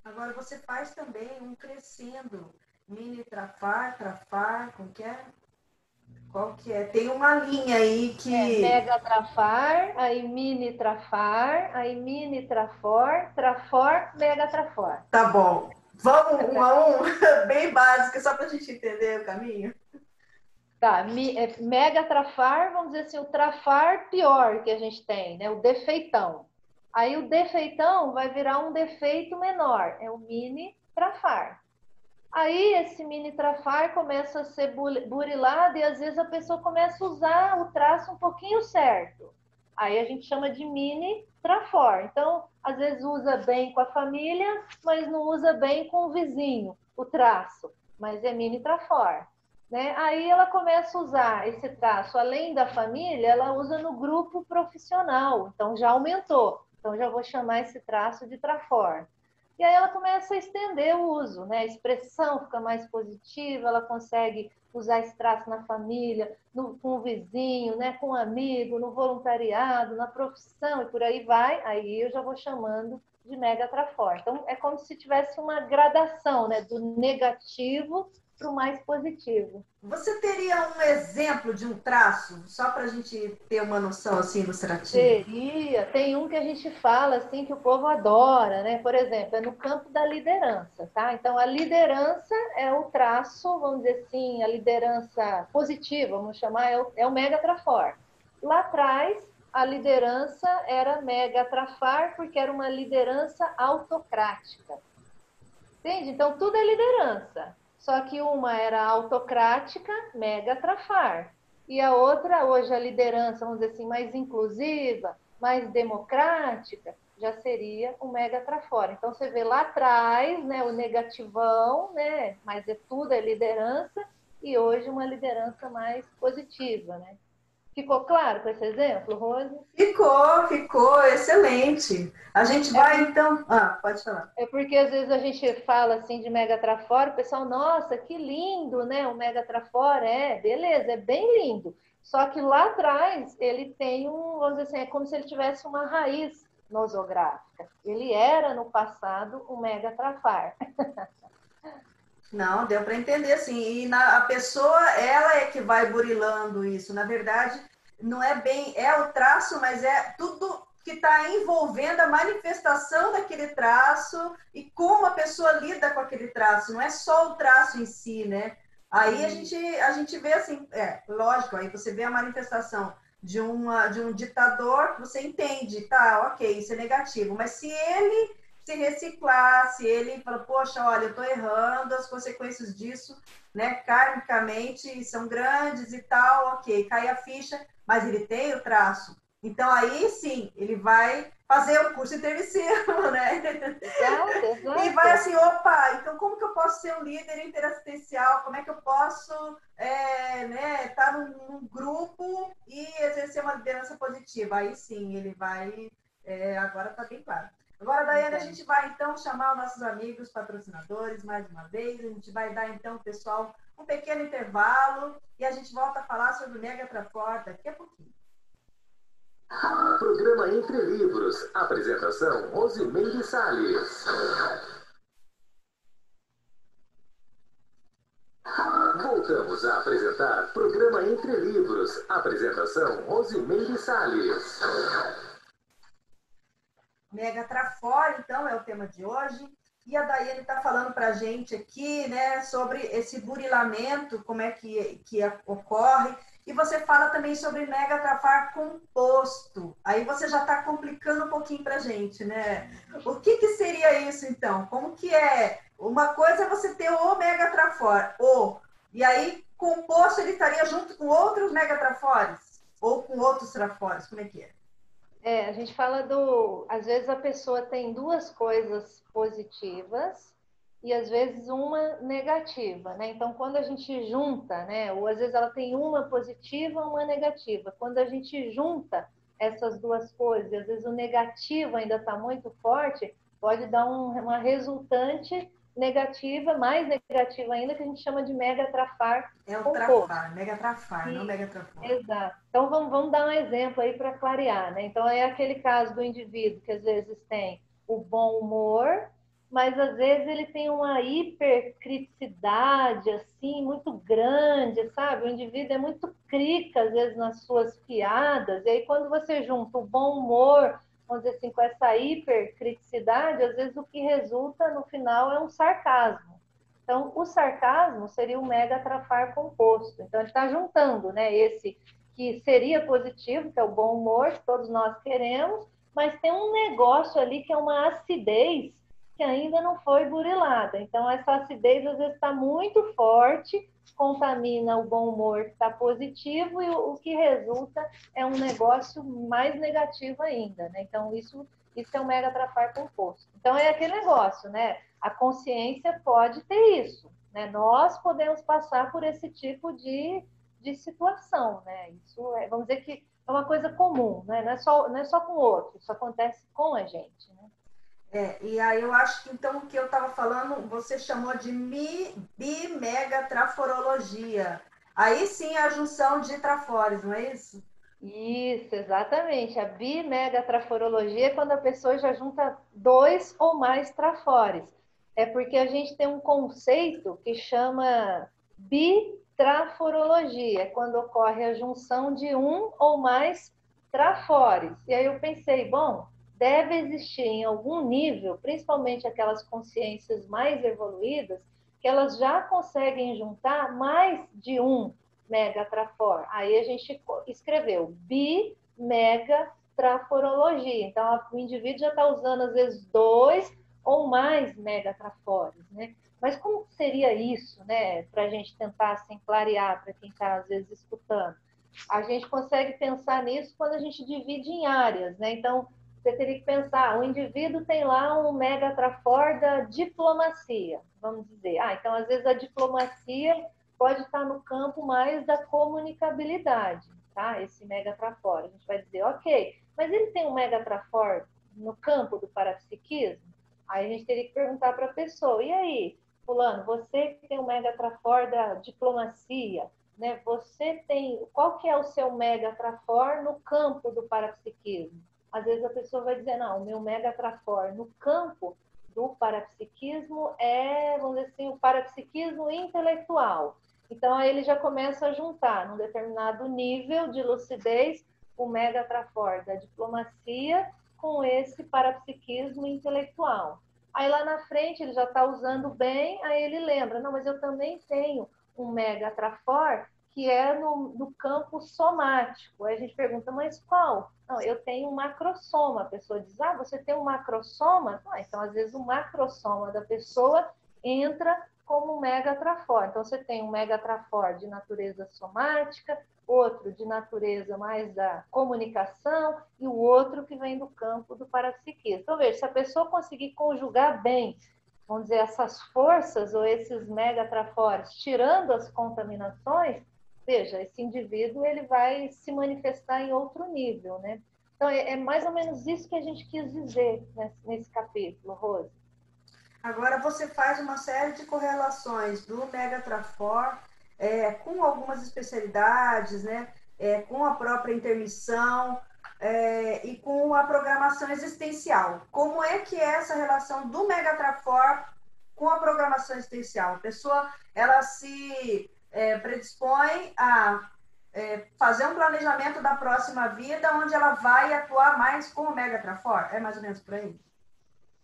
Agora, você faz também um crescendo, mini trafar, como que é? Qual que é? Tem uma linha aí que... mega trafar, aí mini trafor, trafor, mega trafor. Tá bom. Vamos um a um, bem básico, só para a gente entender o caminho. Tá, mega trafar, vamos dizer assim, o trafar pior que a gente tem, né? O defeitão. Aí o defeitão vai virar um defeito menor, é o mini trafar. Aí esse mini trafar começa a ser burilado e às vezes a pessoa começa a usar o traço um pouquinho certo. Aí a gente chama de mini trafor. Então, às vezes usa bem com a família, mas não usa bem com o vizinho, o traço. Mas é mini trafor. Né? Aí ela começa a usar esse traço, além da família, ela usa no grupo profissional. Então já aumentou. Então já vou chamar esse traço de trafor. E aí ela começa a estender o uso, né? A expressão fica mais positiva, ela consegue usar esse traço na família, com o vizinho, né? Com o amigo, no voluntariado, na profissão e por aí vai. Aí eu já vou chamando de mega trafor. Então é como se tivesse uma gradação, né? Do negativo para o mais positivo. Você teria um exemplo de um traço, só para a gente ter uma noção assim ilustrativa? Teria. Tem um que a gente fala assim que o povo adora, né? Por exemplo, é no campo da liderança, tá? Então a liderança é o traço, vamos dizer assim, a liderança positiva, vamos chamar, é o mega trafor. Lá atrás, a liderança era mega trafar porque era uma liderança autocrática. Entende? Então tudo é liderança. Só que uma era autocrática, mega trafar. E a outra, hoje, a liderança, vamos dizer assim, mais inclusiva, mais democrática, já seria o mega trafor. Então, você vê lá atrás, né, o negativão, né, mas tudo é liderança, e hoje uma liderança mais positiva, né? Ficou claro com esse exemplo, Rose? Ficou excelente. A gente vai então. Pode falar. É porque às vezes a gente fala assim de megatrafora, o pessoal, nossa, que lindo, né? O megatrafora beleza, é bem lindo. Só que lá atrás ele tem vamos dizer assim, é como se ele tivesse uma raiz nosográfica. Ele era no passado um megatrafar. Não, deu para entender assim. E a pessoa, ela é que vai burilando isso. Na verdade, não é bem, é o traço, mas é tudo que está envolvendo a manifestação daquele traço e como a pessoa lida com aquele traço. Não é só o traço em si, né? Aí a gente vê assim, lógico, aí você vê a manifestação de um ditador, você entende, tá, ok, isso é negativo. Mas se ele se reciclar, se ele fala, poxa, olha, eu estou errando, as consequências disso, né, karmicamente são grandes e tal, ok, cai a ficha, mas ele tem o traço. Então, aí sim, ele vai fazer o curso intermissivo, né? Exato. E vai assim, opa, então como que eu posso ser um líder interassistencial? Como é que eu posso estar num grupo e exercer uma liderança positiva? Aí sim, ele vai... agora está bem claro. Agora, Daiane, a gente vai, então, chamar os nossos amigos patrocinadores mais uma vez. A gente vai dar, então, pessoal, um pequeno intervalo e a gente volta a falar sobre o Megatrafor daqui a pouquinho. Programa Entre Livros. Apresentação, Rosimeire Salles. Voltamos a apresentar Programa Entre Livros. Apresentação, Rosimeire Salles. Megatrafor, então, é o tema de hoje. E a Daiane está falando para a gente aqui, né, sobre esse burilamento, como é que ocorre. E você fala também sobre megatrafar composto. Aí você já está complicando um pouquinho para a gente, né? O que seria isso, então? Como que é? Uma coisa é você ter o megatrafor, e aí composto ele estaria junto com outros megatrafores? Ou com outros trafores? Como é que é? A gente fala às vezes a pessoa tem duas coisas positivas e às vezes uma negativa, né? Então, quando a gente junta, né? Ou às vezes ela tem uma positiva, uma negativa. Quando a gente junta essas duas coisas, e às vezes o negativo ainda está muito forte, pode dar uma resultante negativa, mais negativa ainda, que a gente chama de megatrafar. É o trafar, megatrafar, não megatrafar. Exato. Então, vamos dar um exemplo aí para clarear, né? Então, é aquele caso do indivíduo que às vezes tem o bom humor, mas às vezes ele tem uma hipercriticidade, assim, muito grande, sabe? O indivíduo é muito crica, às vezes, nas suas piadas, e aí quando você junta o bom humor, vamos dizer assim, com essa hipercriticidade, às vezes o que resulta no final é um sarcasmo. Então, o sarcasmo seria o megatrafar composto. Então, ele está juntando, né, esse que seria positivo, que é o bom humor, que todos nós queremos, mas tem um negócio ali que é uma acidez que ainda não foi burilada. Então, essa acidez, às vezes, está muito forte, contamina o bom humor que está positivo e o que resulta é um negócio mais negativo ainda, né? Então, isso é um megatrafar composto. Então, é aquele negócio, né? A consciência pode ter isso, né? Nós podemos passar por esse tipo de situação, né? Isso vamos dizer que é uma coisa comum, né? Não é só com o outro, isso acontece com a gente, né? E aí eu acho que então o que eu estava falando, você chamou de bimegatraforologia. Aí sim é a junção de trafores, não é isso? Isso, exatamente. A bimegatraforologia é quando a pessoa já junta 2 ou mais trafores. É porque a gente tem um conceito que chama bitraforologia, é quando ocorre a junção de um ou mais trafores. E aí eu pensei, bom, deve existir em algum nível, principalmente aquelas consciências mais evoluídas, que elas já conseguem juntar mais de um megatrafor. Aí a gente escreveu bimegatraforologia. Então, o indivíduo já está usando, às vezes, 2 ou mais megatrafores, né? Mas como seria isso, né? Para a gente tentar assim, clarear para quem está, às vezes, escutando. A gente consegue pensar nisso quando a gente divide em áreas, né? Então, você teria que pensar, o indivíduo tem lá um megatrafor da diplomacia, vamos dizer. Então, às vezes, a diplomacia pode estar no campo mais da comunicabilidade. tá? Esse megatrafor. A gente vai dizer, ok, mas ele tem um megatrafor no campo do parapsiquismo? Aí a gente teria que perguntar para a pessoa, e aí, fulano, você que tem um megatrafor da diplomacia, né? Você tem, qual que é o seu megatrafor no campo do parapsiquismo? Às vezes a pessoa vai dizer, não, o meu megatrafor no campo do parapsiquismo é, vamos dizer assim, o parapsiquismo intelectual. Então, aí ele já começa a juntar, num determinado nível de lucidez, o megatrafor da diplomacia com esse parapsiquismo intelectual. Aí lá na frente ele já está usando bem, aí ele lembra, não, mas eu também tenho um megatrafor que é no campo somático. Aí a gente pergunta, mas qual? Não, eu tenho um macrosoma. A pessoa diz, ah, você tem um macrosoma? Ah, então, às vezes, o macrosoma da pessoa entra como um megatrafor. Então, você tem um megatrafor de natureza somática, outro de natureza mais da comunicação e o outro que vem do campo do parapsiquismo. Então, veja, se a pessoa conseguir conjugar bem, vamos dizer, essas forças ou esses megatrafores, tirando as contaminações, veja, esse indivíduo ele vai se manifestar em outro nível, né? Então, é mais ou menos isso que a gente quis dizer nesse capítulo, Rose. Agora, você faz uma série de correlações do megatrafor com algumas especialidades, né? Com a própria intermissão e com a programação existencial. Como é que é essa relação do megatrafor com a programação existencial? A pessoa, ela se predispõe a fazer um planejamento da próxima vida, onde ela vai atuar mais com o megatrafor? É mais ou menos por aí?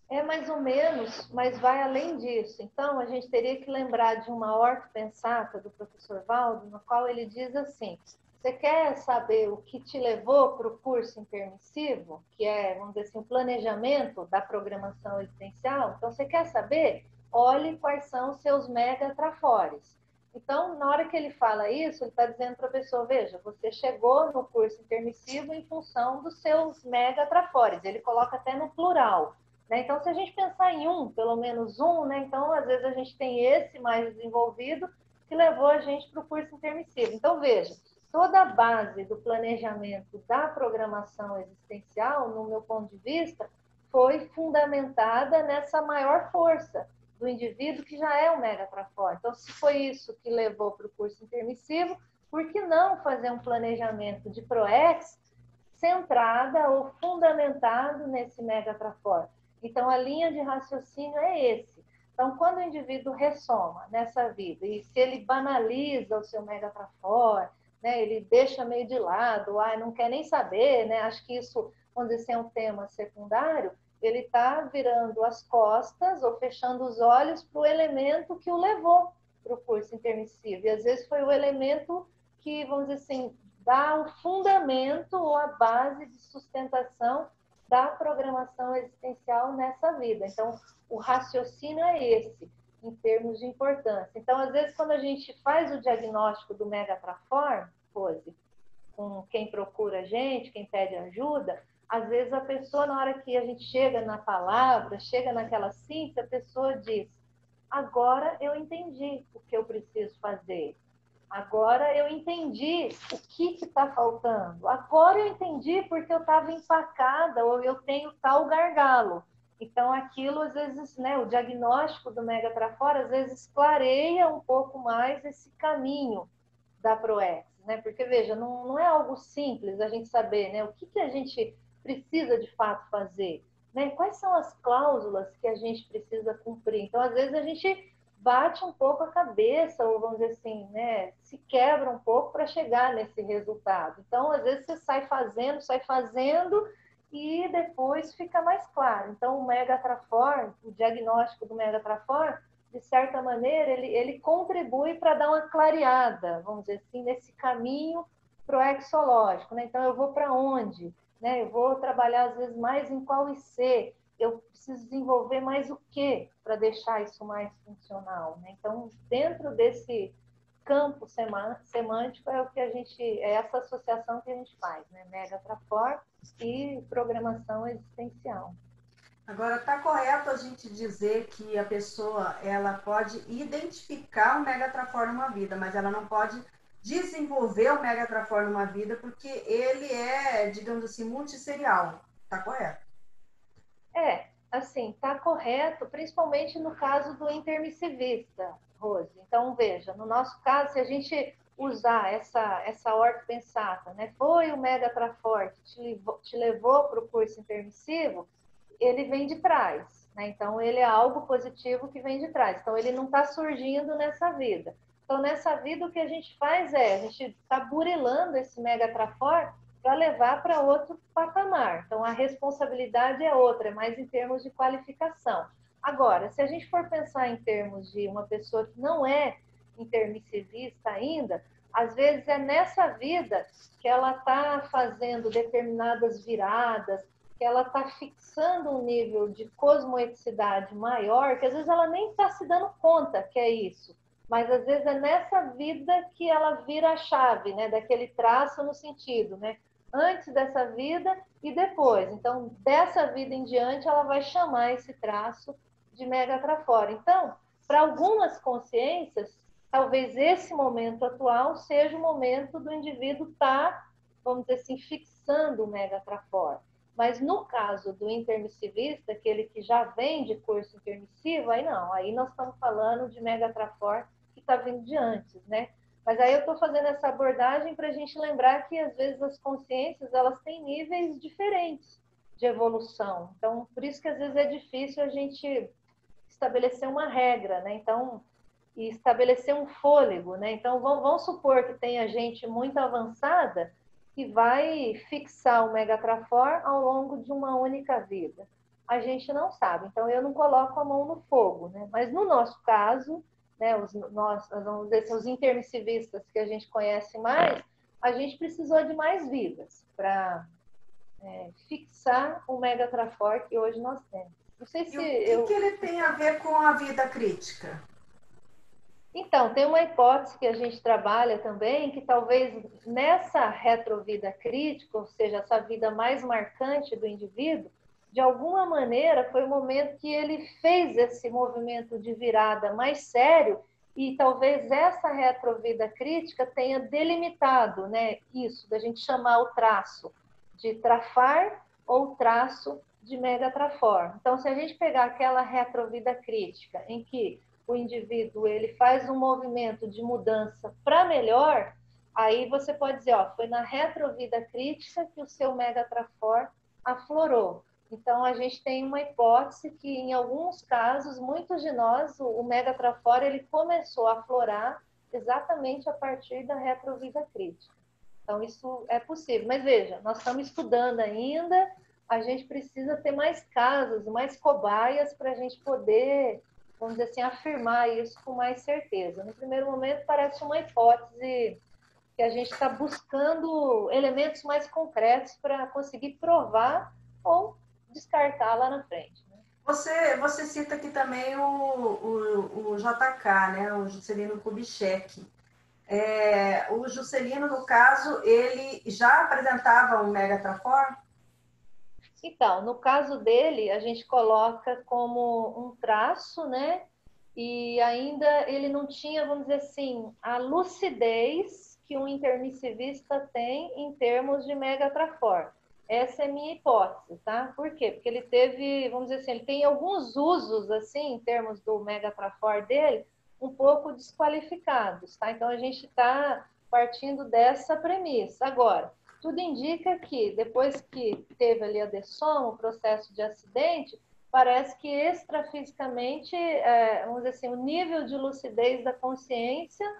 É mais ou menos, mas vai além disso. Então, a gente teria que lembrar de uma ortopensata do professor Valdo, no qual ele diz assim, você quer saber o que te levou para o curso intermissivo, que é, vamos dizer assim, o planejamento da programação existencial? Então, você quer saber? Olhe quais são os seus megatrafores. Então, na hora que ele fala isso, ele está dizendo para a pessoa, veja, você chegou no curso intermissivo em função dos seus megatrafores. Ele coloca até no plural. Então, se a gente pensar em pelo menos um, né? Então, às vezes a gente tem esse mais desenvolvido que levou a gente para o curso intermissivo. Então, veja, toda a base do planejamento da programação existencial, no meu ponto de vista, foi fundamentada nessa maior força do indivíduo que já é o megatrafor. Então, se foi isso que levou para o curso intermissivo, por que não fazer um planejamento de PROEX centrada ou fundamentado nesse megatrafor? Então, a linha de raciocínio é esse. Então, quando o indivíduo ressoma nessa vida, e se ele banaliza o seu megatrafor, né, ele deixa meio de lado, não quer nem saber, né, acho que isso, vamos dizer assim, é um tema secundário, ele está virando as costas ou fechando os olhos para o elemento que o levou para o curso intermissivo. E, às vezes, foi o elemento que, vamos dizer assim, dá o fundamento ou a base de sustentação da programação existencial nessa vida. Então, o raciocínio é esse, em termos de importância. Então, às vezes, quando a gente faz o diagnóstico do megatrafor, Rose, com quem procura a gente, quem pede ajuda, às vezes a pessoa, na hora que a gente chega na palavra, chega naquela síntese, a pessoa diz, agora eu entendi o que eu preciso fazer. Agora eu entendi o que está faltando. Agora eu entendi porque eu estava empacada ou eu tenho tal gargalo. Então, aquilo, às vezes, né, o diagnóstico do megatrafor, às vezes, clareia um pouco mais esse caminho da PROEX, né? Porque, veja, não é algo simples a gente saber, né, o que a gente precisa, de fato, fazer, né? Quais são as cláusulas que a gente precisa cumprir. Então, às vezes, a gente bate um pouco a cabeça, ou vamos dizer assim, né, se quebra um pouco para chegar nesse resultado. Então, às vezes, você sai fazendo, e depois fica mais claro. Então, o megatrafor, o diagnóstico do megatrafor, de certa maneira, ele contribui para dar uma clareada, vamos dizer assim, nesse caminho proexológico, né? Então, eu vou para onde? Né? Eu vou trabalhar, às vezes, mais em qual IC? Eu preciso desenvolver mais o quê para deixar isso mais funcional, né? Então, dentro desse campo semântico é o que é essa associação que a gente faz, né? Megatrafor e programação existencial. Agora, está correto a gente dizer que a pessoa ela pode identificar um megatrafor numa vida, mas ela não pode desenvolver o Mega Trafor numa vida, porque ele é, digamos assim, multisserial. Tá correto? Assim, tá correto, principalmente no caso do intermissivista, Rose. Então, veja, no nosso caso, se a gente usar essa ortopensata, né, foi o Mega Trafor que te levou para o curso intermissivo, ele vem de trás, né? Então, ele é algo positivo que vem de trás. Então, ele não está surgindo nessa vida. Então, nessa vida, o que a gente faz é, a gente está burilando esse Mega Trafor para levar para outro patamar. Então, a responsabilidade é outra, é mais em termos de qualificação. Agora, se a gente for pensar em termos de uma pessoa que não é intermissivista ainda, às vezes é nessa vida que ela está fazendo determinadas viradas, que ela está fixando um nível de cosmoeticidade maior, que às vezes ela nem está se dando conta que é isso. Mas às vezes é nessa vida que ela vira a chave, né? Daquele traço no sentido, né? Antes dessa vida e depois. Então, dessa vida em diante, ela vai chamar esse traço de Mega Trafor. Então, para algumas consciências, talvez esse momento atual seja o momento do indivíduo estar, vamos dizer assim, fixando o Mega Trafor. Mas no caso do intermissivista, aquele que já vem de curso intermissivo, aí não, aí nós estamos falando de Mega Trafor que está vindo de antes, né? Mas aí eu estou fazendo essa abordagem para a gente lembrar que, às vezes, as consciências elas têm níveis diferentes de evolução. Então, por isso que, às vezes, é difícil a gente estabelecer uma regra, né? Então, e estabelecer um fôlego, né? Então, vamos supor que tenha gente muito avançada que vai fixar o Mega Trafor ao longo de uma única vida. A gente não sabe, então eu não coloco a mão no fogo, né? Mas no nosso caso, né, vamos dizer assim, os intermissivistas que a gente conhece mais, a gente precisou de mais vidas para fixar o Mega Trafor que hoje nós temos. Não sei se E o que ele tem a ver com a vida crítica? Então, tem uma hipótese que a gente trabalha também, que talvez nessa retrovida crítica, ou seja, essa vida mais marcante do indivíduo, de alguma maneira foi o momento que ele fez esse movimento de virada mais sério e talvez essa retrovida crítica tenha delimitado, né, isso, da gente chamar o traço de trafar ou traço de megatrafor. Então, se a gente pegar aquela retrovida crítica em que o indivíduo ele faz um movimento de mudança para melhor, aí você pode dizer, ó, foi na retrovida crítica que o seu megatrafor aflorou. Então, a gente tem uma hipótese que, em alguns casos, muitos de nós, o megatrafor ele começou a aflorar exatamente a partir da retrovida crítica. Então, isso é possível. Mas veja, nós estamos estudando ainda, a gente precisa ter mais casos, mais cobaias para a gente poder, vamos dizer assim, afirmar isso com mais certeza. No primeiro momento, parece uma hipótese que a gente está buscando elementos mais concretos para conseguir provar ou descartar lá na frente. Né? Você cita aqui também o JK, né? O Juscelino Kubitschek. O Juscelino, no caso, ele já apresentava um Mega Trafor? Então, no caso dele, a gente coloca como um traço, né? E ainda ele não tinha, vamos dizer assim, a lucidez que um intermissivista tem em termos de megatrafor. Essa é a minha hipótese, tá? Por quê? Porque ele teve, vamos dizer assim, ele tem alguns usos, assim, em termos do megatrafor dele, um pouco desqualificados, tá? Então, a gente está partindo dessa premissa. Agora, tudo indica que, depois que teve ali a DESOM, o processo de acidente, parece que extrafisicamente, vamos dizer assim, o nível de lucidez da consciência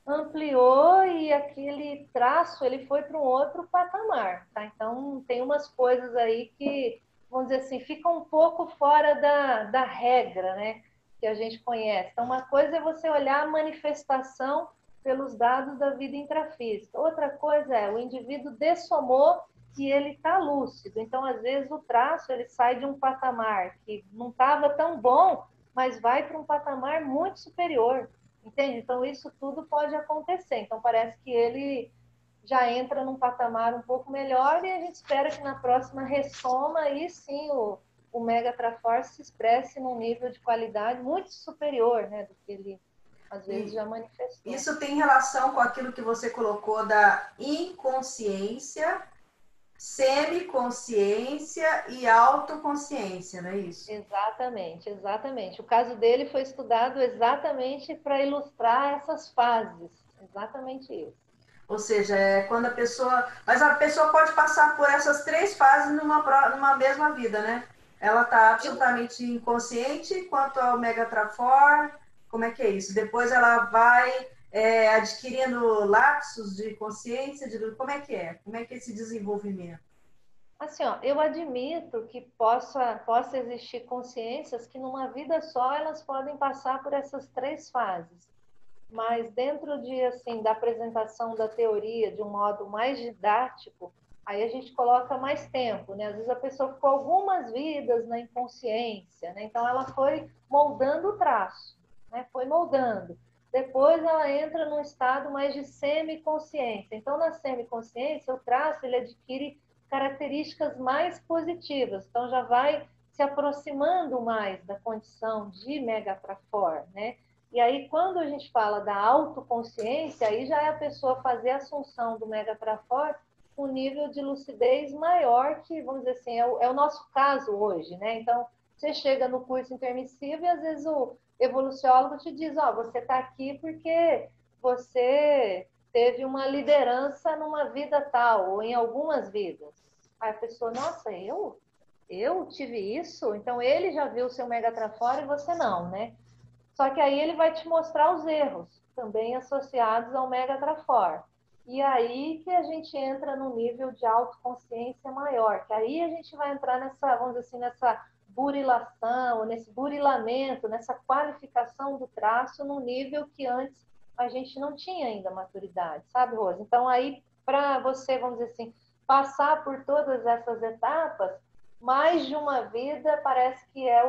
ampliou e aquele traço ele foi para um outro patamar, tá? Então, tem umas coisas aí que, vamos dizer assim, ficam um pouco fora da regra, né? Que a gente conhece. Então, uma coisa é você olhar a manifestação pelos dados da vida intrafísica. Outra coisa é o indivíduo dessomou e ele está lúcido. Então, às vezes, o traço ele sai de um patamar que não estava tão bom, mas vai para um patamar muito superior. Entende? Então, isso tudo pode acontecer. Então, parece que ele já entra num patamar um pouco melhor e a gente espera que na próxima ressoma, aí sim o Mega Trafor se expresse num nível de qualidade muito superior, né, do que ele às vezes já manifestou. Isso tem relação com aquilo que você colocou da inconsciência, semiconsciência e autoconsciência, não é isso? Exatamente, exatamente. O caso dele foi estudado exatamente para ilustrar essas fases. Exatamente isso. Ou seja, é quando a pessoa... Mas a pessoa pode passar por essas 3 fases numa mesma vida, né? Ela está absolutamente inconsciente quanto ao Megatrafor. Como é que é isso? Depois ela vai adquirindo lapsos de consciência. Como é que é? Como é que é esse desenvolvimento? Assim, ó, eu admito que possa existir consciências que numa vida só elas podem passar por essas 3 fases. Mas dentro assim, da apresentação da teoria de um modo mais didático, aí a gente coloca mais tempo, né? Às vezes a pessoa ficou algumas vidas na inconsciência, né? Então ela foi moldando o traço, né? Foi moldando. Depois ela entra num estado mais de semiconsciência. Então na semiconsciência o traço ele adquire características mais positivas. Então já vai se aproximando mais da condição de Megatrafor, né? E aí, quando a gente fala da autoconsciência, aí já é a pessoa fazer a assunção do Megatrafor com um nível de lucidez maior que, vamos dizer assim, é o nosso caso hoje, né? Então, você chega no curso intermissivo e às vezes o evoluciólogo te diz, ó, você está aqui porque você teve uma liderança numa vida tal, ou em algumas vidas. Aí a pessoa, nossa, eu tive isso? Então, ele já viu o seu Megatrafor e você não, né? Só que aí ele vai te mostrar os erros, também associados ao Megatrafor. E aí que a gente entra no nível de autoconsciência maior, que aí a gente vai entrar nessa, vamos dizer assim, nessa burilação, nesse burilamento, nessa qualificação do traço num nível que antes a gente não tinha ainda maturidade, sabe, Rosa? Então aí, para você, vamos dizer assim, passar por todas essas etapas, mais de uma vida parece que é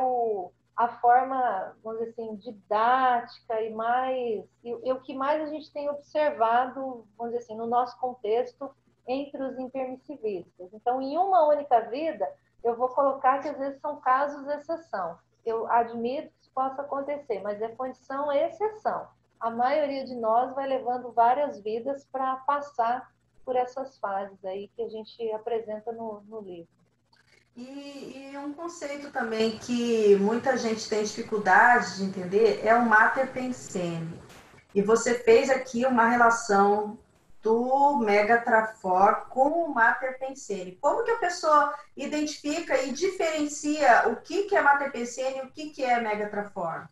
a forma, vamos dizer assim, didática e mais e o que mais a gente tem observado, vamos dizer assim, no nosso contexto entre os intermissivistas. Então, em uma única vida, eu vou colocar que às vezes são casos de exceção. Eu admito que isso possa acontecer, mas é condição exceção. A maioria de nós vai levando várias vidas para passar por essas fases aí que a gente apresenta no livro. E um conceito também que muita gente tem dificuldade de entender é o Mater Pensene. E você fez aqui uma relação do Megatrafor com o Mater Pensene. Como que a pessoa identifica e diferencia o que é Mater Pensene e o que é Megatrafor?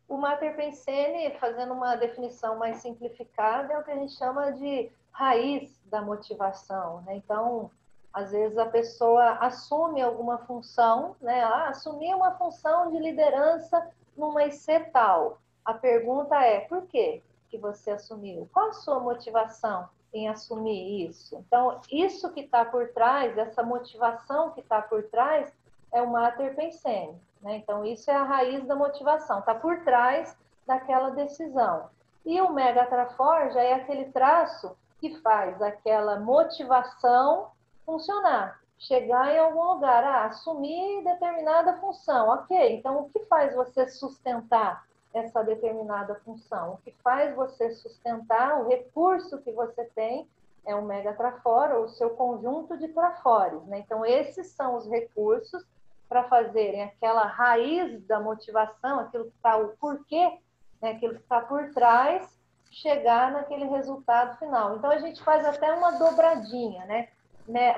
O Mater Pensene, fazendo uma definição mais simplificada, é o que a gente chama de raiz da motivação, né? Então, às vezes a pessoa assume alguma função, né? Assumir uma função de liderança numa IC tal. A pergunta é, por que você assumiu? Qual a sua motivação em assumir isso? Então, isso que está por trás, essa motivação que está por trás, é o Mater Pensene, né? Então, isso é a raiz da motivação, está por trás daquela decisão. E o Megatrafor já é aquele traço que faz aquela motivação funcionar, chegar em algum lugar, assumir determinada função, ok, então o que faz você sustentar essa determinada função? O que faz você sustentar o recurso que você tem é o Megatrafor, ou o seu conjunto de trafores, né? Então, esses são os recursos para fazerem aquela raiz da motivação, aquilo que está o porquê, né? Aquilo que está por trás, chegar naquele resultado final. Então, a gente faz até uma dobradinha, né?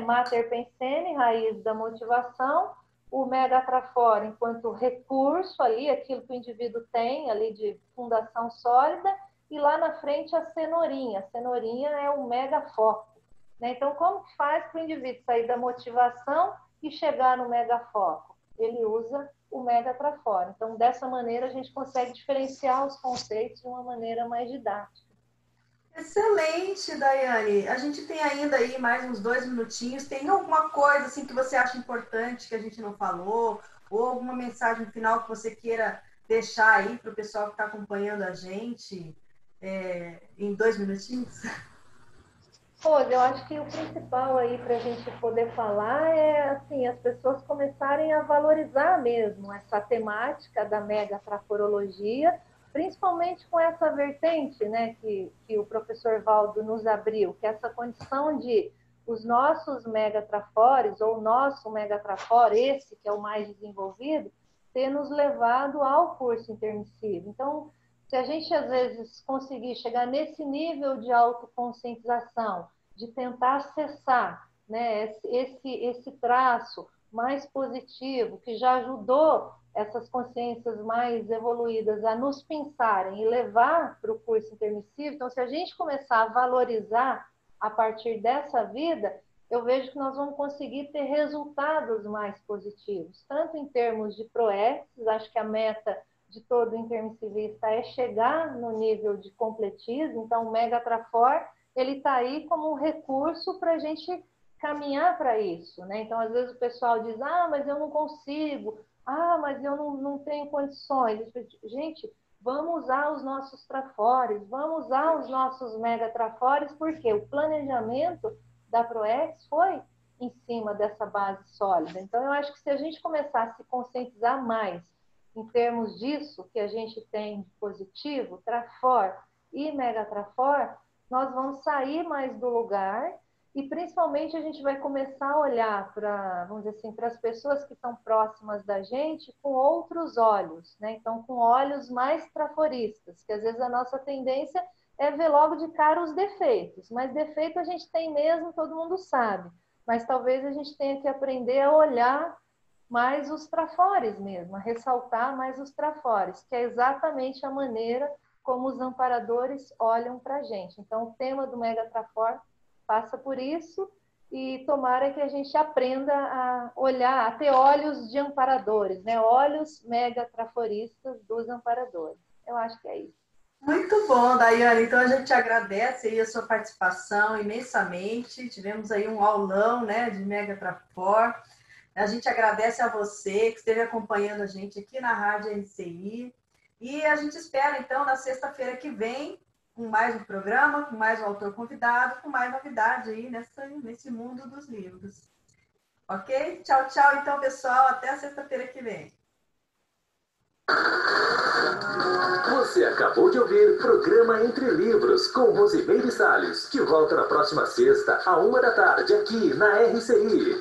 Mater Pensene, raiz da motivação, o Megatrafor enquanto recurso ali, aquilo que o indivíduo tem ali de fundação sólida, e lá na frente a cenourinha. A cenourinha é o megafoco, né? Então, como que faz para o indivíduo sair da motivação e chegar no megafoco? Ele usa o Megatrafor. Então, dessa maneira, a gente consegue diferenciar os conceitos de uma maneira mais didática. Excelente, Daiane. A gente tem ainda aí mais uns 2 minutinhos. Tem alguma coisa assim que você acha importante que a gente não falou? Ou alguma mensagem final que você queira deixar aí para o pessoal que está acompanhando a gente em 2 minutinhos? Rose, eu acho que o principal aí para a gente poder falar é assim, as pessoas começarem a valorizar mesmo essa temática da megatraforologia, principalmente com essa vertente, né, que o professor Valdo nos abriu, que é essa condição de os nossos megatrafores, ou o nosso megatrafor, esse que é o mais desenvolvido, ter nos levado ao curso intermissivo. Então, se a gente, às vezes, conseguir chegar nesse nível de autoconscientização, de tentar acessar, né, esse traço mais positivo, que já ajudou essas consciências mais evoluídas a nos pensarem e levar para o curso intermissivo, então, se a gente começar a valorizar a partir dessa vida, eu vejo que nós vamos conseguir ter resultados mais positivos, tanto em termos de PROEX, acho que a meta de todo intermissivista é chegar no nível de completismo, então o Megatrafor, ele está aí como um recurso para a gente caminhar para isso, né? Então, às vezes o pessoal diz, mas eu não consigo, mas eu não tenho condições. Gente, vamos usar os nossos trafores, vamos usar os nossos megatrafores, porque o planejamento da PROEX foi em cima dessa base sólida. Então, eu acho que se a gente começar a se conscientizar mais em termos disso que a gente tem de positivo, trafor e megatrafor, nós vamos sair mais do lugar e, principalmente, a gente vai começar a olhar para, vamos dizer assim, para as pessoas que estão próximas da gente com outros olhos, né? Então, com olhos mais traforistas, que às vezes a nossa tendência é ver logo de cara os defeitos, mas defeito a gente tem mesmo, todo mundo sabe, mas talvez a gente tenha que aprender a olhar mais os trafores mesmo, a ressaltar mais os trafores, que é exatamente a maneira como os amparadores olham para a gente. Então, o tema do Megatrafor passa por isso e tomara que a gente aprenda a olhar, a ter olhos de amparadores, né? Olhos megatraforistas dos amparadores. Eu acho que é isso. Muito bom, Daiane. Então, a gente agradece aí a sua participação imensamente. Tivemos aí um aulão, né, de Megatrafor. A gente agradece a você que esteve acompanhando a gente aqui na Rádio NCI. E a gente espera, então, na sexta-feira que vem, com mais um programa, com mais um autor convidado, com mais novidade aí nesse mundo dos livros. Ok? Tchau, tchau, então, pessoal. Até a sexta-feira que vem. Você acabou de ouvir o programa Entre Livros, com Rosimeire Salles, que volta na próxima sexta, à 13h, aqui na RCI.